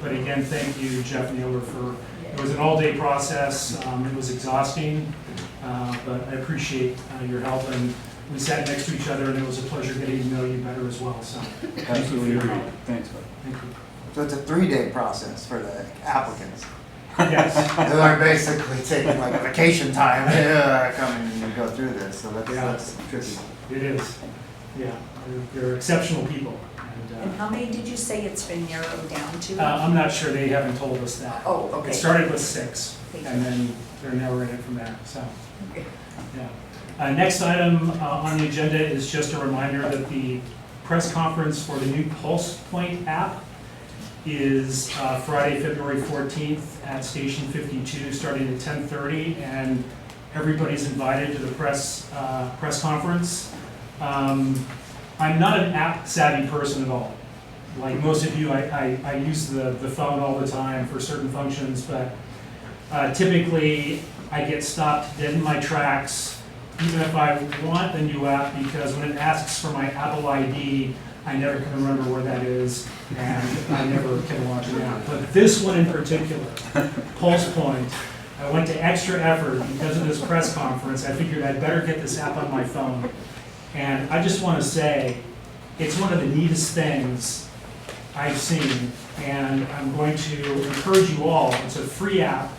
but again, thank you, Jeff Naylor, for, it was an all-day process. It was exhausting, but I appreciate your help. And we sat next to each other, and it was a pleasure getting to know you better as well. So Absolutely agree. Thanks, bud. thank you. So it's a 3-day process for the applicants. Yes, So they're basically taking like a vacation time, coming and go through this, so that's tricky. it is. Yeah, they're exceptional people. And And how many did you say it's been narrowed down to? I'm not sure, they haven't told us that. Oh, okay. It started with 6, Thank and then they're narrowing it from there, so, Okay. yeah. Next item on the agenda is just a reminder that the press conference for the new Pulse Point app is Friday, February 14th at Station 52, starting at 10:30, and everybody's invited to the press conference. I'm not an app savvy person at all. Like most of you, I use the phone all the time for certain functions, but typically I get stopped dead in my tracks, even if I want the new app, because when it asks for my Apple ID, I never can remember where that is, and I never can launch an app. But this one in particular, Pulse Point, I went to extra effort because of this press conference. I figured I'd better get this app on my phone. And I just want to say, it's one of the neatest things I've seen, and I'm going to encourage you all. It's a free app.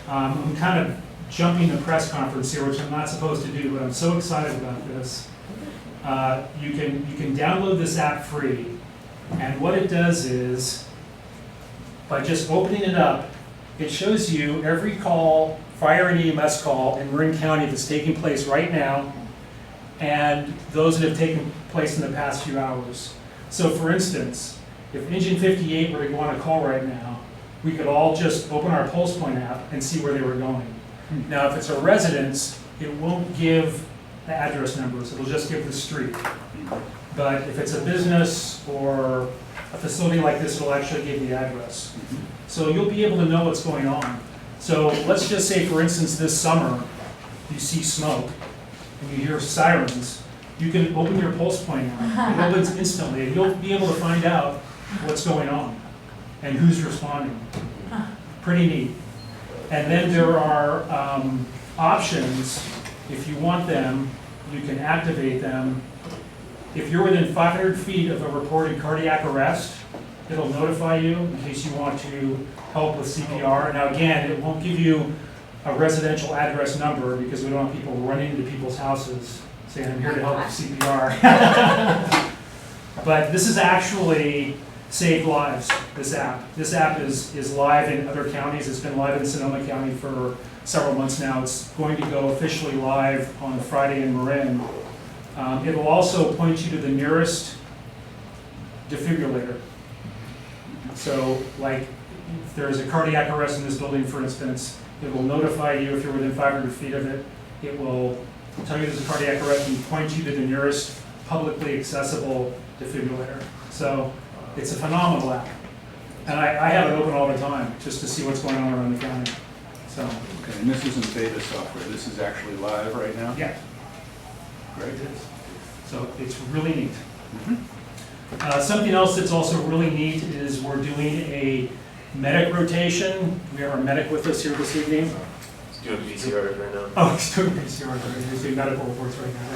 I'm kind of jumping the press conference here, which I'm not supposed to do, but I'm so excited about this. You can download this app free, and what it does is, by just opening it up, it shows you every call, fire and EMS call in Marin County that's taking place right now, and those that have taken place in the past few hours. So for instance, if Engine 58 were to go on a call right now, we could all just open our Pulse Point app and see where they were going. Now, if it's a residence, it won't give the address numbers, it'll just give the street. But if it's a business or a facility like this, it'll actually give the address. So you'll be able to know what's going on. So let's just say, for instance, this summer, you see smoke and you hear sirens, you can open your Pulse Point app. It opens instantly, and you'll be able to find out what's going on and who's responding. Pretty neat. And then there are options. If you want them, you can activate them. If you're within 500 feet of a reported cardiac arrest, it'll notify you in case you want to help with CPR. Now again, it won't give you a residential address number because we don't want people running into people's houses saying, I'm here to help with CPR. But this is actually saved lives, this app. This app is live in other counties. It's been live in Sonoma County for several months now. It's going to go officially live on Friday in Marin. It will also point you to the nearest defibrillator. So, like, if there's a cardiac arrest in this building, for instance, it will notify you if you're within 500 feet of it. It will tell you there's a cardiac arrest and point you to the nearest publicly accessible defibrillator. So, it's a phenomenal app. And I have it open all the time just to see what's going on around the county. So, Okay, and this isn't beta software, this is actually live right now? yeah. Great. It is. So it's really neat. Something else that's also really neat is we're doing a medic rotation. We have our medic with us here this evening. Let's do a PCR right now. Oh, he's doing PCR. He's doing medical reports right now.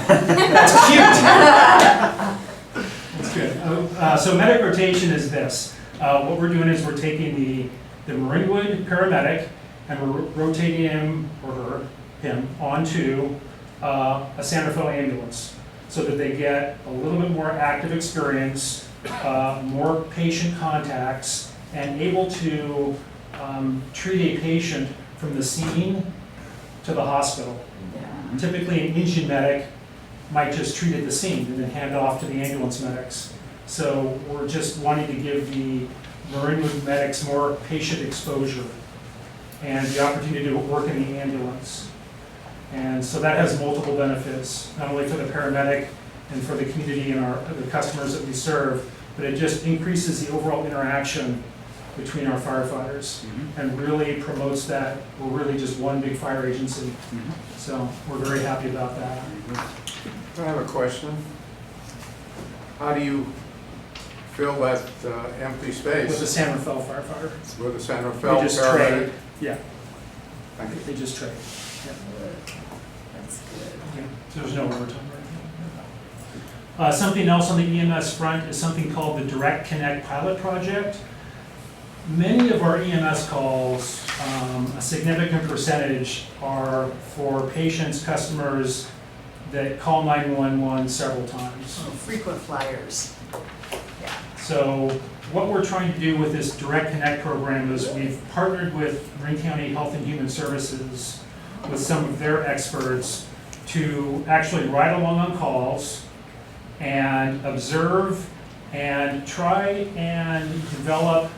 That's cute. That's good. So medic rotation is this. What we're doing is we're taking the Marinwood paramedic and we're rotating him or him onto a Santa Fe ambulance so that they get a little bit more active experience, more patient contacts, and able to treat a patient from the scene to the hospital. Typically, an engine medic might just treat at the scene and then hand off to the ambulance medics. So we're just wanting to give the Marinwood medics more patient exposure and the opportunity to work in the ambulance. And so that has multiple benefits, not only for the paramedic and for the community and the customers that we serve, but it just increases the overall interaction between our firefighters and really promotes that we're really just one big fire agency. So we're very happy about that. I have a question. How do you fill that empty With the space San Rafael firefighter. with the Santa They Fe just paramedic? trade. Yeah. Thank you. They just trade. Yeah. That's good. Yeah. So there's no overtime right now. Something else on the EMS front is something called the Direct Connect Pilot Project. Many of our EMS calls, a significant percentage are for patients, customers that call 911 several times. Frequent flyers. Yeah. So what we're trying to do with this Direct Connect program is we've partnered with Marin County Health and Human Services with some of their experts to actually ride along on calls and observe and try and develop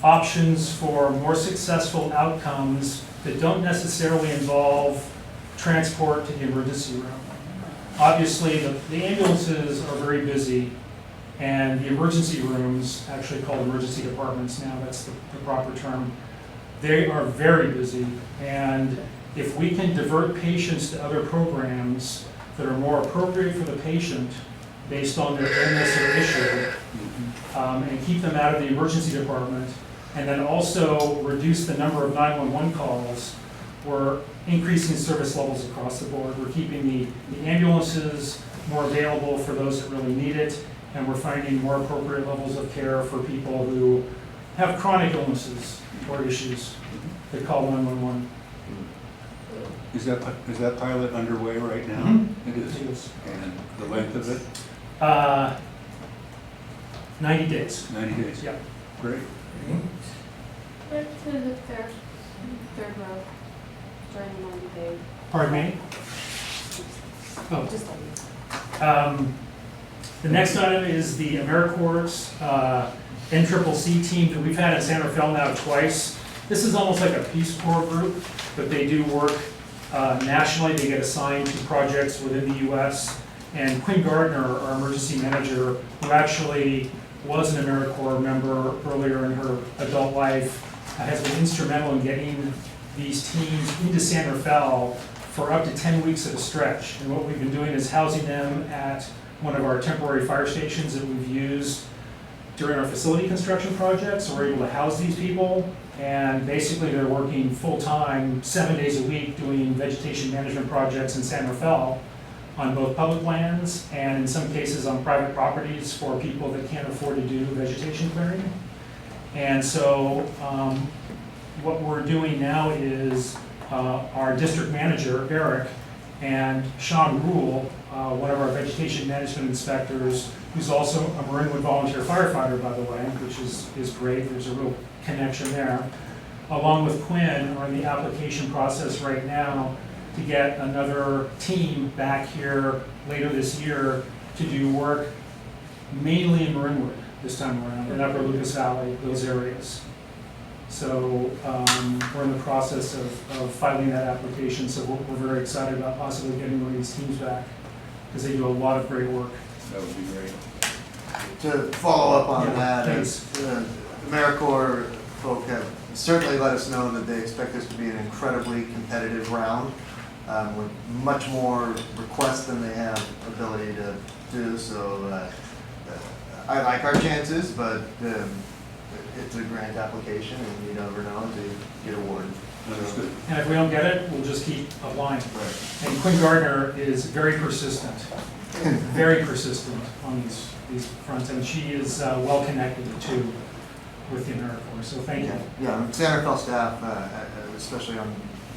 options for more successful outcomes that don't necessarily involve transport to the emergency room. Obviously, the ambulances are very busy, and the emergency rooms, actually called emergency departments now, that's the proper term, they are very busy. And if we can divert patients to other programs that are more appropriate for the patient based on their illness or issue, and keep them out of the emergency department, and then also reduce the number of 911 calls, we're increasing service levels across the board. We're keeping the ambulances more available for those that really need it, and we're finding more appropriate levels of care for people who have chronic illnesses or issues that call 911. Is that pilot underway right now? Mhm. It is. It is. And the length of it? 90 days. 90 days? Yeah. Great. Right to the third row, during the 90 day. Pardon me? Oh. Just like The next item is the AmeriCorps NCCC team that we've had in San Rafael now twice. This is almost like a Peace Corps group, but they do work nationally. They get assigned to projects within the U.S. And Quinn Gardner, our emergency manager, who actually was an AmeriCorps member earlier in her adult life, has been instrumental in getting these teams into San Rafael for up to 10 weeks at a stretch. And what we've been doing is housing them at one of our temporary fire stations that we've used during our facility construction projects. So we're able to house these people, and basically they're working full-time, 7 days a week, doing vegetation management projects in San Rafael on both public lands and in some cases on private properties for people that can't afford to do vegetation clearing. And so what we're doing now is our district manager, Eric, and Sean Rule, one of our vegetation management inspectors, who's also a Marinwood volunteer firefighter, by the way, which is great. There's a real connection there. Along with Quinn, are in the application process right now to get another team back here later this year to do work mainly in Marinwood this time around, in Upper Lucas Valley, those areas. So we're in the process of filing that application, so we're very excited about possibly getting one of these teams back, because they do a lot of great work. That would be great. To follow up on Yeah, that, thanks. the AmeriCorps folk have certainly let us know that they expect this to be an incredibly competitive round, with much more requests than they have ability to do. So I like our chances, but it's a grant application, and you never know until you get awarded. Understood. And if we don't get it, we'll just keep applying. Right. And Quinn Gardner is very persistent on these fronts, and she is well connected too with the AmeriCorps, so thank you. Yeah, and San Rafael staff, especially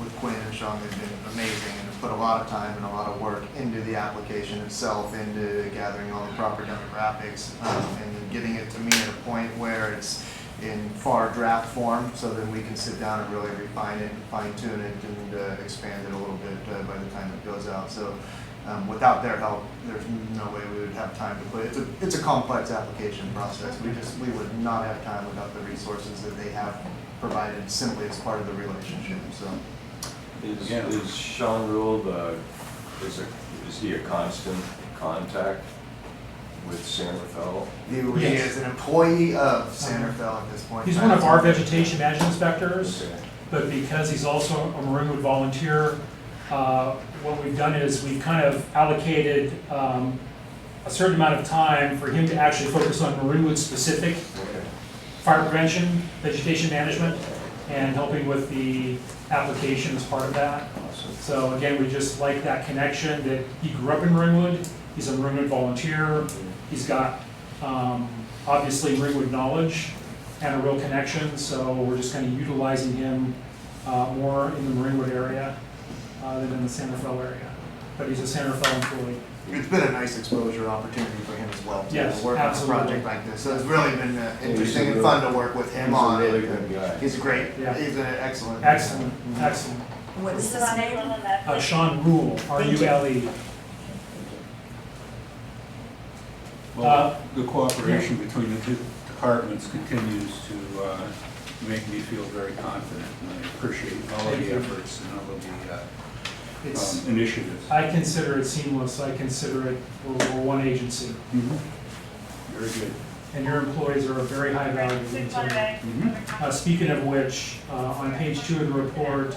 with Quinn and Sean, they've been amazing and have put a lot of time and a lot of work into the application itself, into gathering all the proper demographics, and getting it to me at a point where it's in far draft form, so then we can sit down and really refine it and fine tune it and expand it a little bit by the time it goes out. So without their help, there's no way we would have time to put it. It's a complex application process. We would not have time without the resources that they have provided simply as part of the relationship. So Is Sean Rule is he a constant contact with San Rafael? he Yes. is an employee of San Rafael at this point. He's one of our vegetation management inspectors, Okay. but because he's also a Marinwood volunteer, what we've done is we've kind of allocated a certain amount of time for him to actually focus on Marinwood specific Okay. fire prevention, vegetation management, and helping with the application as part of that. Awesome. So again, we just like that connection that he grew up in Marinwood, he's a Marinwood volunteer, he's got obviously Marinwood knowledge, and a real connection, so we're just kind of utilizing him more in the Marinwood area than in the San Rafael area. But he's a San Rafael employee. It's been a nice exposure opportunity for him as well, too, Yes, to work on a absolutely. project like this. So it's really been interesting and really- fun to work with him he's a on really it. good guy. He's great. Yeah. He's an excellent. Excellent, excellent. What is his name? Sean Rule, R-U-L-E. Well, the cooperation between the two departments continues to make me feel very confident, and I appreciate all of the efforts and all of the It's, initiatives. I consider it seamless, I consider it, we're one agency, Very good. and your employees are a very high value. Speaking of which, on page 2 of the report,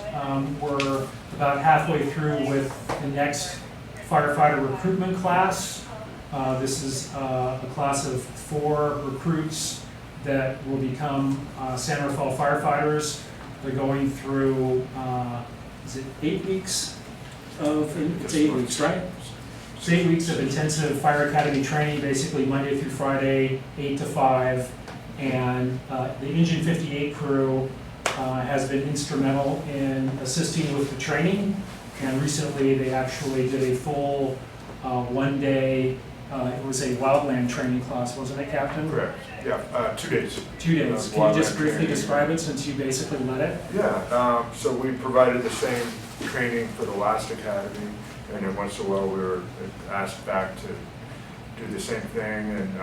we're about halfway through with the next firefighter recruitment class. This is a class of 4 recruits that will become San Rafael firefighters. They're going through, is it 8 weeks it's 8 weeks, right? It's 8 weeks of intensive fire academy training, basically Monday through Friday, 8 to 5. And the Engine 58 crew has been instrumental in assisting with the training. And recently, they actually did a full 1-day, it was a wildland training class, wasn't it, Captain? Correct, yeah, 2 days. 2 days. Can you just Wildland briefly training. describe it since you basically led it? Yeah, so we provided the same training for the last academy, and then once in a while we were asked back to do the same thing, and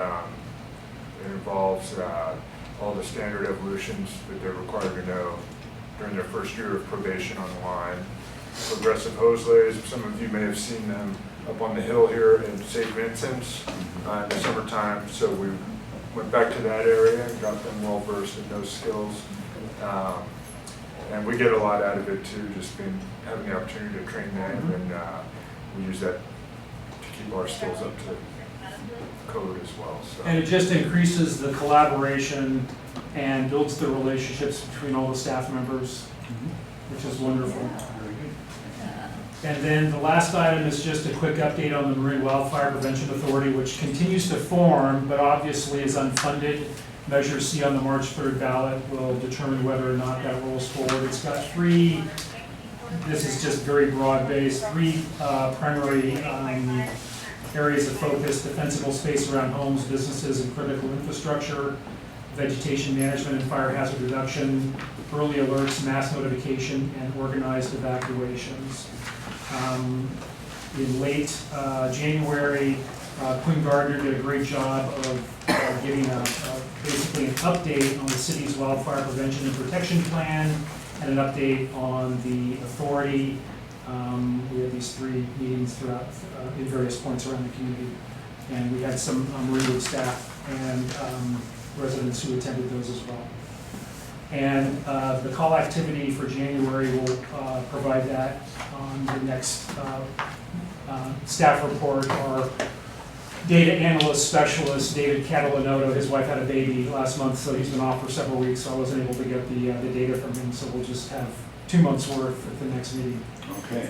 it involves all the standard evolutions that they're required to know during their first year of probation on the line. Progressive hose lays, some of you may have seen them up on the hill here in St. Vincent's in the summertime, so we went back to that area and got them well versed in those skills. And we get a lot out of it too, just having the opportunity to train them, and we use that to keep our skills up to code as well. So. And it just increases the collaboration and builds the relationships between all the staff members, which is wonderful. Very good. And then the last item is just a quick update on the Marine Wildfire Prevention Authority, which continues to form, but obviously is unfunded. Measure C on the March 3rd ballot will determine whether or not that rolls forward. It's got 3, this is just very broad-based, 3 primary areas of focus: defensible space around homes, businesses, and critical infrastructure, vegetation management and fire hazard reduction, early alerts, mass notification, and organized evacuations. In late January, Quinn Gardner did a great job of giving basically an update on the city's wildfire prevention and protection plan, and an update on the authority. We had these 3 meetings throughout in various points around the community, and we had some Marinwood staff and residents who attended those as well. And the call activity for January will provide that on the next staff report. Our data analyst specialist, David Catalanoto, his wife had a baby last month, so he's been off for several weeks, so I wasn't able to get the data from him, so we'll just have 2 months worth at the next meeting. Okay.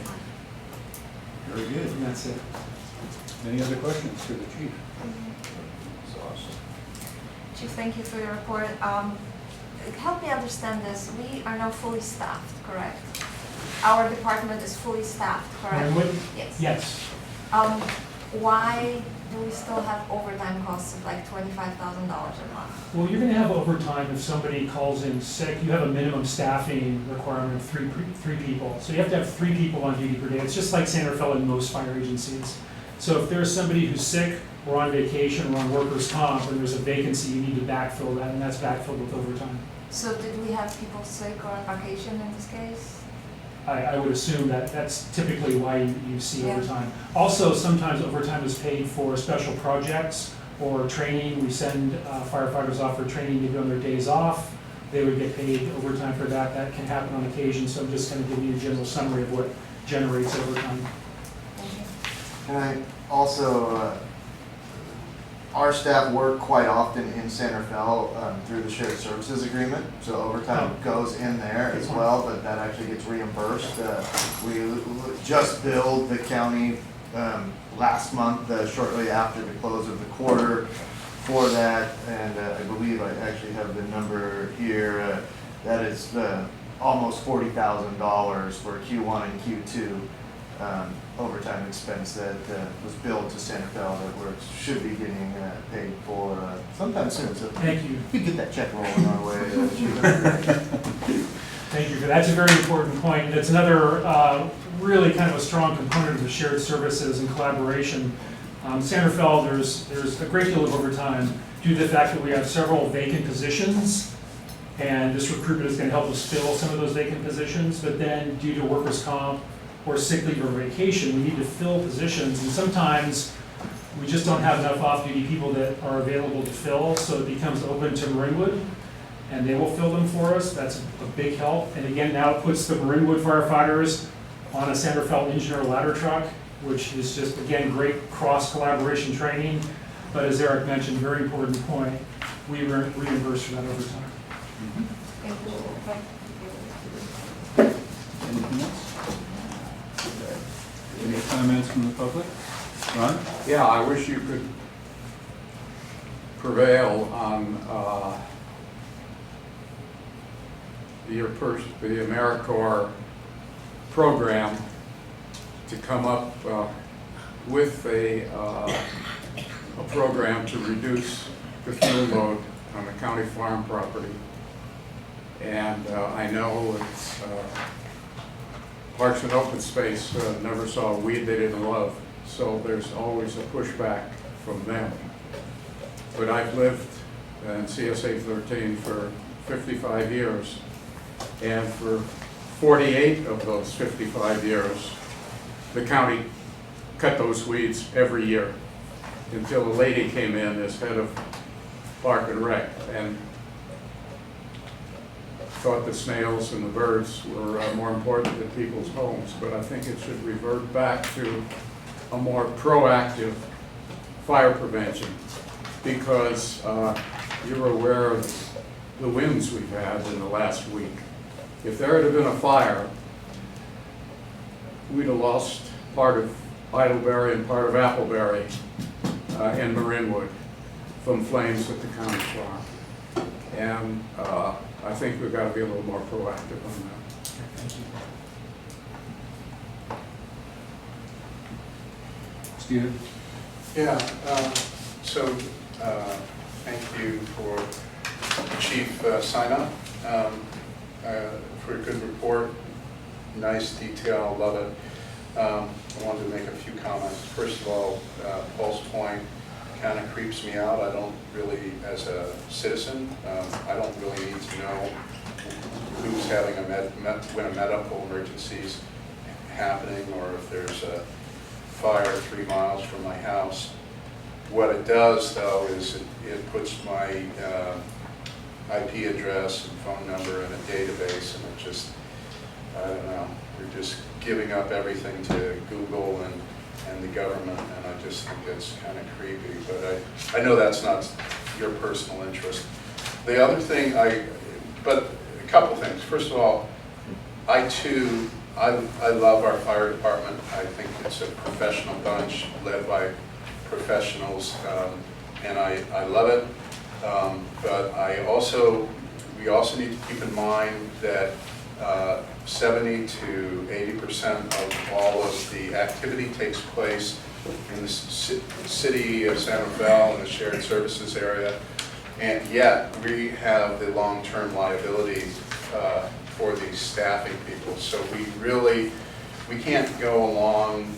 Very good. And that's it. Any other questions for the chief? That's awesome. Chief, thank you for your report. Help me understand this. We are now fully staffed, correct? Our department is fully staffed, correct? Marinwood? Yes. Yes. Why do we still have overtime costs of like $25,000 a month? Well, you're gonna have overtime if somebody calls in sick. You have a minimum staffing requirement of three people. So you have to have 3 people on duty per day. It's just like San Rafael and most fire agencies. So if there's somebody who's sick, or on vacation, or on workers' comp, and there's a vacancy, you need to backfill that, and that's backfilled with overtime. So did we have people sick or on vacation in this case? I would assume that that's typically why you see Yeah. overtime. Also, sometimes overtime is paid for special projects or training. We send firefighters off for training maybe on their days off. They would get paid overtime for that. That can happen on occasion, so I'm just kind of giving you a general summary of what generates overtime. Thank you. And I also, our staff work quite often in San Rafael through the shared services agreement, so overtime goes in there as well, but that actually gets reimbursed. We just billed the county last month, shortly after the close of the quarter, for that, and I believe I actually have the number here, that is almost $40,000 for Q1 and Q2 overtime expense that was billed to Santa Fe that should be getting paid for sometime soon. So Thank you. if we get that check rolling our way, Chief, that'd be great. Thank you. That's a very important point. And it's another really kind of a strong component of the shared services and collaboration. Santa Fe, there's a great deal of overtime due to the fact that we have several vacant positions. And this recruitment is going to help us fill some of those vacant positions. But then due to workers' comp or sick leave or vacation, we need to fill positions. And sometimes we just don't have enough off-duty people that are available to fill. So it becomes open to Marinwood, and they will fill them for us. That's a big help. And again, now it puts the Marinwood firefighters on a Santa Fe engineer ladder truck, which is just, again, great cross-collaboration training. But as Eric mentioned, very important point, we reimburse for that overtime. Anything else? Okay. Any comments from the public? Ron? Yeah, I wish you could prevail on the AmeriCorps program to come up with a program to reduce the fuel load on the county farm property. And I know it's Parks and Open Space never saw a weed they didn't love, so there's always a pushback from them. But I've lived in CSA 13 for 55 years, and for 48 of those 55 years, the county cut those weeds every year until a lady came in as head of Park and Rec and thought the snails and the birds were more important than people's homes. But I think it should revert back to a more proactive fire prevention, because you're aware of the winds we've had in the last week. If there had been a fire, we'd have lost part of Idleberry and part of Appleberry and Marinwood from flames at the county farm. And I think we've got to be a little more proactive on that. Thank you. Stephen? Yeah, thank you for Chief sign-up, for a good report, nice detail, love it. I wanted to make a few comments. First of all, Paul's point kind of creeps me out. I don't really, as a citizen, I don't really need to know who's having when a medical emergency is happening, or if there's a fire 3 miles from my house. What it does, though, is it puts my IP address and phone number in a database, and it just, I don't know, we're just giving up everything to Google and the government, and I just think it's kind of creepy. But I know that's not your personal interest. The other thing, but a couple things. First of all, I love our fire department. I think it's a professional bunch led by professionals, and I love it. But we also need to keep in mind that 70 to 80% of all of the activity takes place in the city of Santa Fe and the shared services area, and yet we have the long-term liability for these staffing people. So we can't go along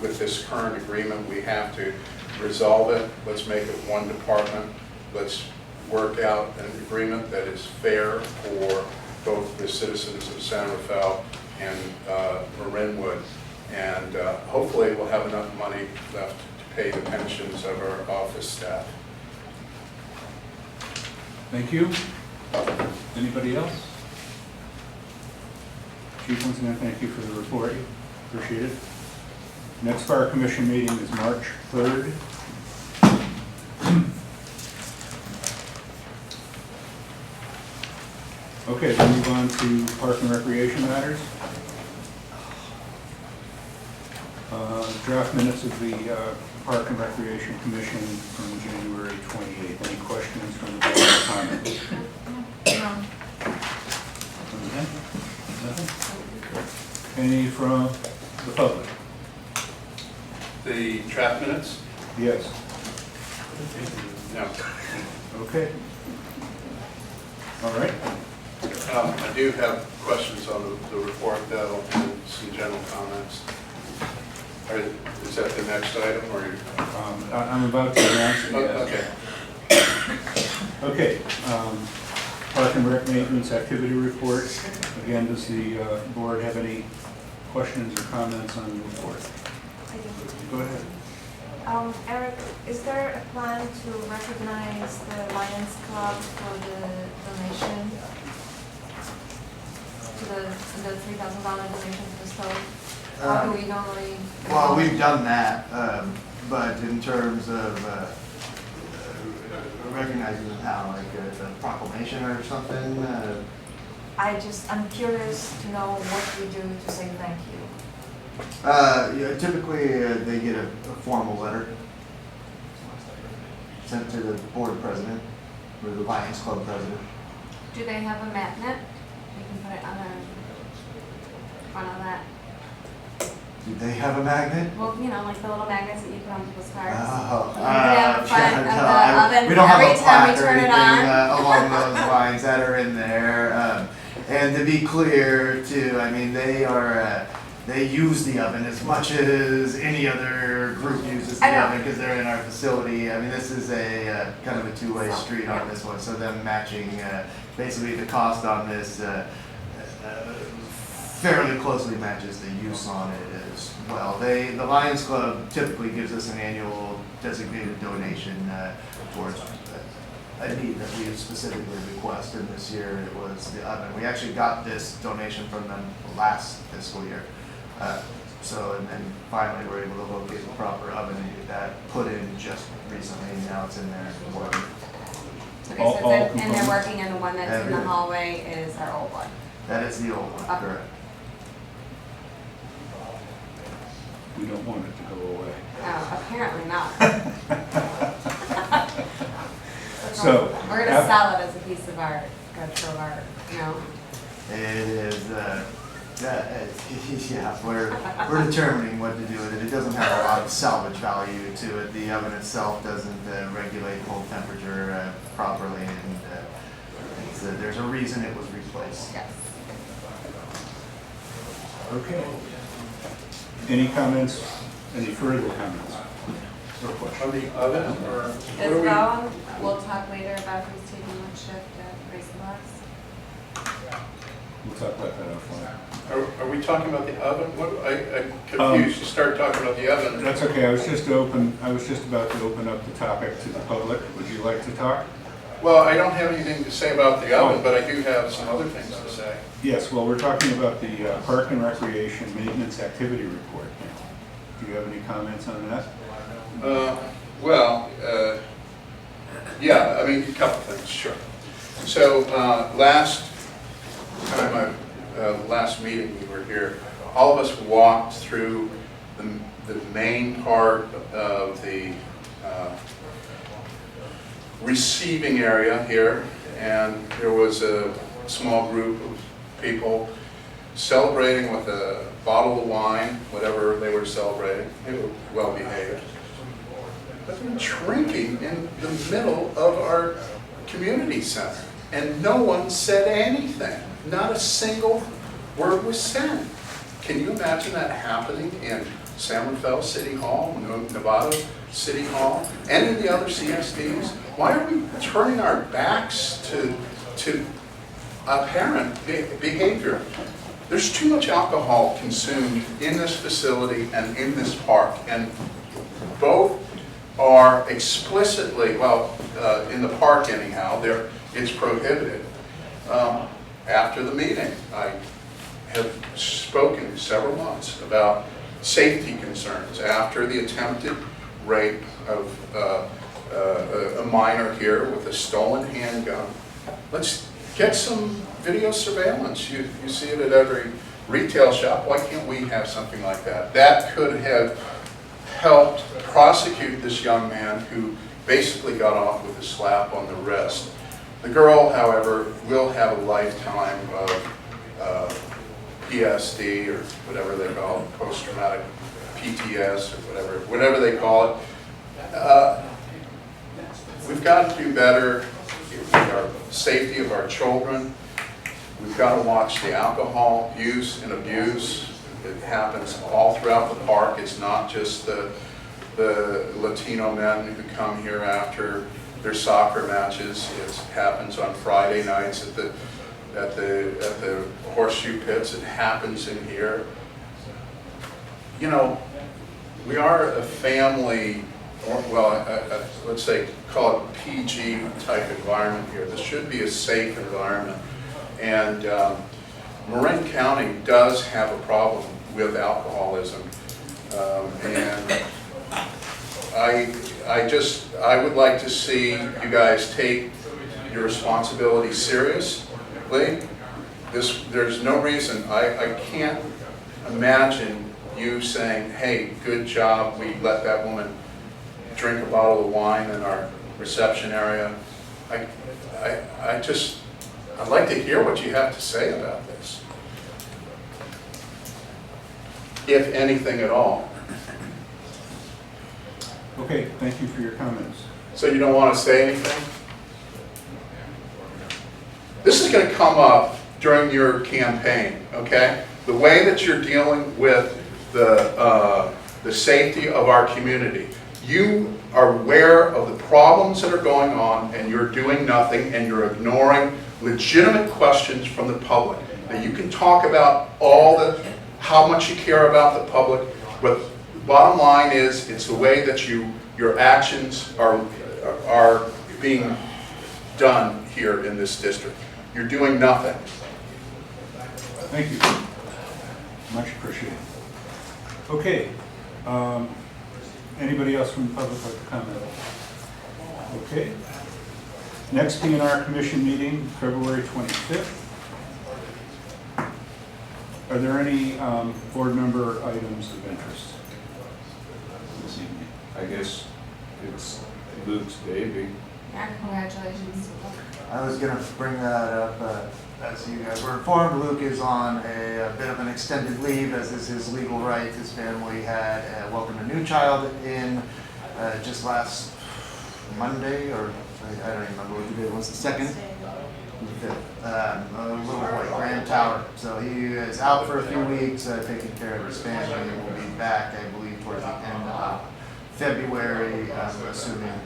with this current agreement. We have to resolve it. Let's make it one department. Let's work out an agreement that is fair for both the citizens of Santa Fe and Marinwood, and hopefully we'll have enough money left to pay the pensions of our office staff. Thank you. Anybody else? Chief, once again, thank you for the report. Appreciate it. Next Fire Commission meeting is March 3rd. Okay, we'll move on to Park and Recreation matters. Draft minutes of the Park and Recreation Commission from January 28th. Any questions from the board or comments? Nothing? Any from the public? The draft minutes? Yes. No. Okay. All right. I do have questions on the report, though, and some general comments. Is that the next item, or? I'm about to announce it. Okay. Okay. Park and Rec Maintenance Activity Report. Again, does the board have any questions or comments on the report? I do. Go ahead. Eric, is there a plan to recognize the Lions Club for the donation? To the $3,000 donation to the stove? How do we normally? Well, we've done that, but in terms of recognizing them how, like a proclamation or something? I'm curious to know what we do to say thank you. Yeah, typically, they get a formal letter sent to the board president, or the Lions Club president. Do they have a magnet? You can put it on the front of that. Do they have a magnet? Well, you know, like the little magnets that you put on people's cars. Oh, You put it on the front of the yeah, oven we don't have every a time plaque we or turn it anything on. along those lines that are in there. And to be clear, too, I mean, they use the oven as much as any other group uses the I know. oven because they're in our facility. I mean, this is a kind of a two-way street on this one, so them matching basically the cost on this fairly closely matches the use on it as well. The Lions Club typically gives us an annual designated donation towards a need that we specifically requested. This year it was the oven. We actually got this donation from them last fiscal year. And then finally we're able to locate the proper oven and get that put in just recently, and now it's in there working. Okay, All so it's in, and they're components. working, and the one that's in the Everything. hallway is our old one. That is the old one, correct. We don't want it to go away. Apparently not. So, We're gonna sell it as a piece of art, a trove of art, you know? It is, yeah, we're determining what to do with it. It doesn't have a lot of salvage value to it. The oven itself doesn't regulate cold temperature properly, and there's a reason it was replaced. Yes. Okay. Any comments, any further comments or questions? On the oven, or what As are we? well, we'll talk later about who's taking what shift at Grace Glass. We'll talk about that offline. Are we talking about the oven? I'm confused. You started talking about the oven. That's okay, I was just about to open up the topic to the public. Would you like to talk? Well, I don't have anything to say about the oven, but I do have some other things to say. Yes, well, we're talking about the Park and Recreation Maintenance Activity Report now. Do you have any comments on that? Yeah, I mean, a couple things, sure. So, last meeting we were here, all of us walked through the main part of the receiving area here, and there was a small group of people celebrating with a bottle of wine, whatever they were celebrating. They were well behaved. But they were drinking in the middle of our community center, and no one said anything. Not a single word was said. Can you imagine that happening in San Rafael City Hall, Nevada City Hall, any of the other CSDs? Why are we turning our backs to apparent behavior? There's too much alcohol consumed in this facility and in this park, and both are explicitly, well, in the park anyhow, it's prohibited. After the meeting, I have spoken several months about safety concerns after the attempted rape of a minor here with a stolen handgun. Let's get some video surveillance. You see it at every retail shop. Why can't we have something like that? That could have helped prosecute this young man who basically got off with a slap on the wrist. The girl, however, will have a lifetime of PSD or whatever they call it, post-traumatic PTS or whatever they call it. We've got to do better with our safety of our children. We've got to watch the alcohol use and abuse. It happens all throughout the park. It's not just the Latino men who come here after their soccer matches. It happens on Friday nights at the horseshoe pits. It happens in here. You know, we are a family, or, well, let's say, call it PG type environment here. This should be a safe environment. And Marin County does have a problem with alcoholism. And I would like to see you guys take your responsibility seriously. There's no reason, I can't imagine you saying, hey, good job, we let that woman drink a bottle of wine in our reception area. I'd like to hear what you have to say about this, if anything at all. Okay, thank you for your comments. So you don't want to say anything? This is going to come up during your campaign, okay? The way that you're dealing with the safety of our community. You are aware of the problems that are going on, and you're doing nothing, and you're ignoring legitimate questions from the public. Now you can talk about how much you care about the public, but the bottom line is it's the way that your actions are being done here in this district. You're doing nothing. Thank you. Much appreciated. Okay. Anybody else from the public like to comment? Okay. Next P&R Commission meeting, February 25th. Are there any board member items of interest this evening? I guess it's Luke's baby. Yeah, congratulations. I was gonna bring that up, as you guys were informed, Luke is on a bit of an extended leave, as is his legal right. His family had welcomed a new child in just last Monday, or I don't even remember what the day was, the second? A little boy, Grand Tower. So he is out for a few weeks, taking care of his family, and will be back, I believe, towards the end of February, assuming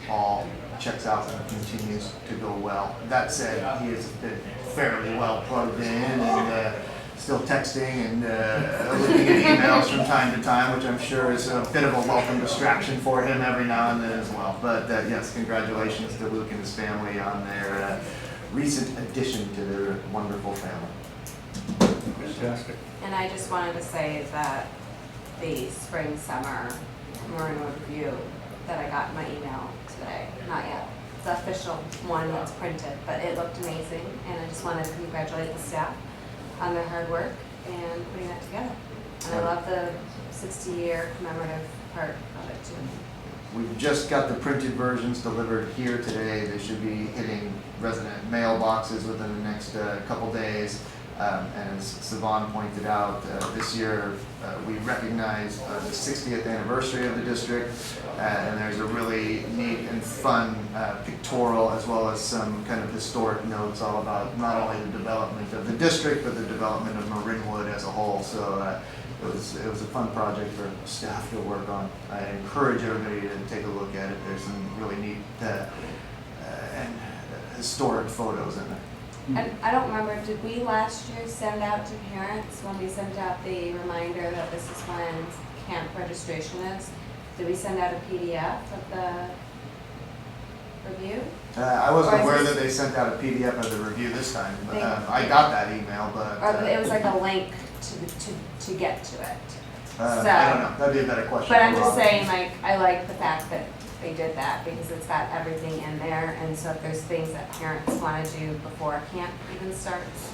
all checks out and continues to go well. That said, he has been fairly well plugged in and still texting and looking at emails from time to time, which I'm sure is a bit of a welcome distraction for him every now and then as well. But yes, congratulations to Luke and his family on their recent addition to their wonderful family. Fantastic. And I just wanted to say that the spring summer Marinwood review that I got in my email today, not yet, the official one that's printed, but it looked amazing, and I just wanted to congratulate the staff on their hard work and putting that together. And I love the 60-year commemorative part of it too. We've just got the printed versions delivered here today. They should be hitting resident mailboxes within the next couple days. And as Siobhan pointed out, this year we recognize the 60th anniversary of the district, and there's a really neat and fun pictorial as well as some kind of historic notes all about not only the development of the district but the development of Marinwood as a whole. So it was a fun project for staff to work on. I encourage everybody to take a look at it. There's some really neat and historic photos in there. I don't remember, did we last year send out to parents when we sent out the reminder that this is when camp registration is? Did we send out a PDF of the review? I wasn't Or is aware this- that they sent out a PDF of the review this time, but They- I got that email, but. Or it was like a link to get to it. I don't know, that'd be a better question. But I'm for just Rob. saying, like, I like the fact that they did that because it's got everything in there, and so if there's things that parents want to do before camp even starts,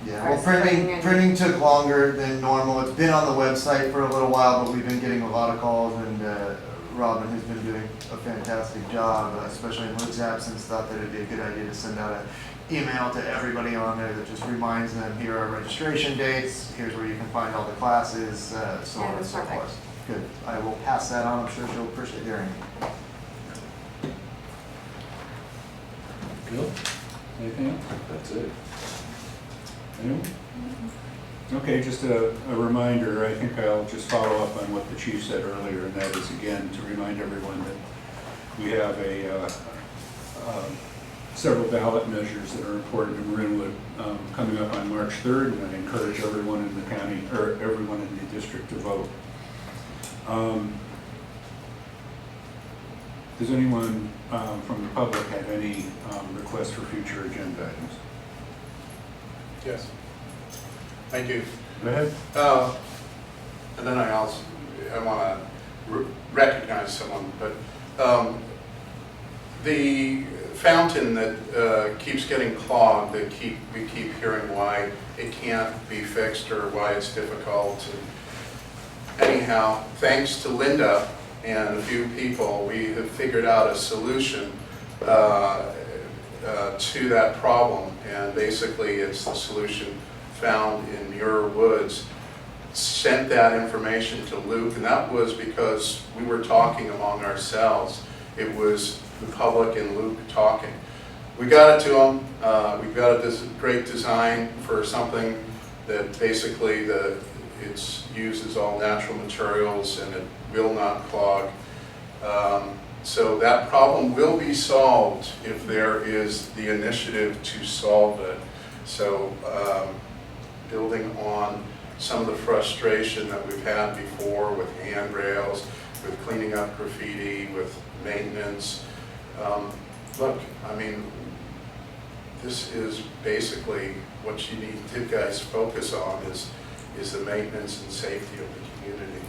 Yeah, Or well, spring printing, and- printing took longer than normal. It's been on the website for a little while, but we've been getting a lot of calls, and Robin has been doing a fantastic job, especially in Luke's absence. Thought that it'd be a good idea to send out an email to everybody on there that just reminds them, here are registration dates, here's where you can find all the classes, so Yeah, on and that's so perfect. forth. Good. I will pass that on. I'm sure she'll appreciate hearing it. Bill, anything else? That's it. Anyone? Okay, just a reminder, I think I'll just follow up on what the chief said earlier, and that is again to remind everyone that we have several ballot measures that are important in Marinwood coming up on March 3rd, and I encourage everyone in the county, or everyone in the district to vote. Does anyone from the public have any requests for future agenda items? Yes. I do. Go ahead. And then I want to recognize someone, but the fountain that keeps getting clogged, that we keep hearing why it can't be fixed or why it's difficult. And anyhow, thanks to Linda and a few people, we have figured out a solution to that problem. And basically, it's the solution found in Muir Woods. Sent that information to Luke, and that was because we were talking among ourselves. It was the public and Luke talking. We got it to him. We've got this great design for something that basically it's uses all natural materials and it will not clog. So that problem will be solved if there is the initiative to solve it. So building on some of the frustration that we've had before with handrails, with cleaning up graffiti, with maintenance. Look, I mean, this is basically what you need you guys focus on is the maintenance and safety of the community.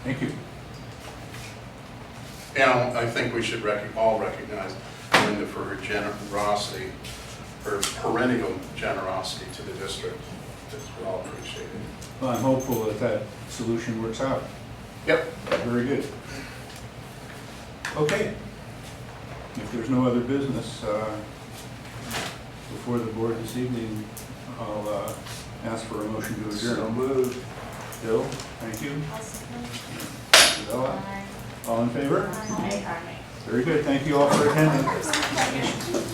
Thank you. And I think we should all recognize Linda for her generosity, her perennial generosity to the district. We all appreciate it. Well, I'm hopeful that that solution works out. Yep. Very good. Okay. If there's no other business before the board this evening, I'll ask for a motion to adjourn. So moved. Bill, thank you. I'll second. Isabella, all in favor? Aye. Very good. Thank you all for attending.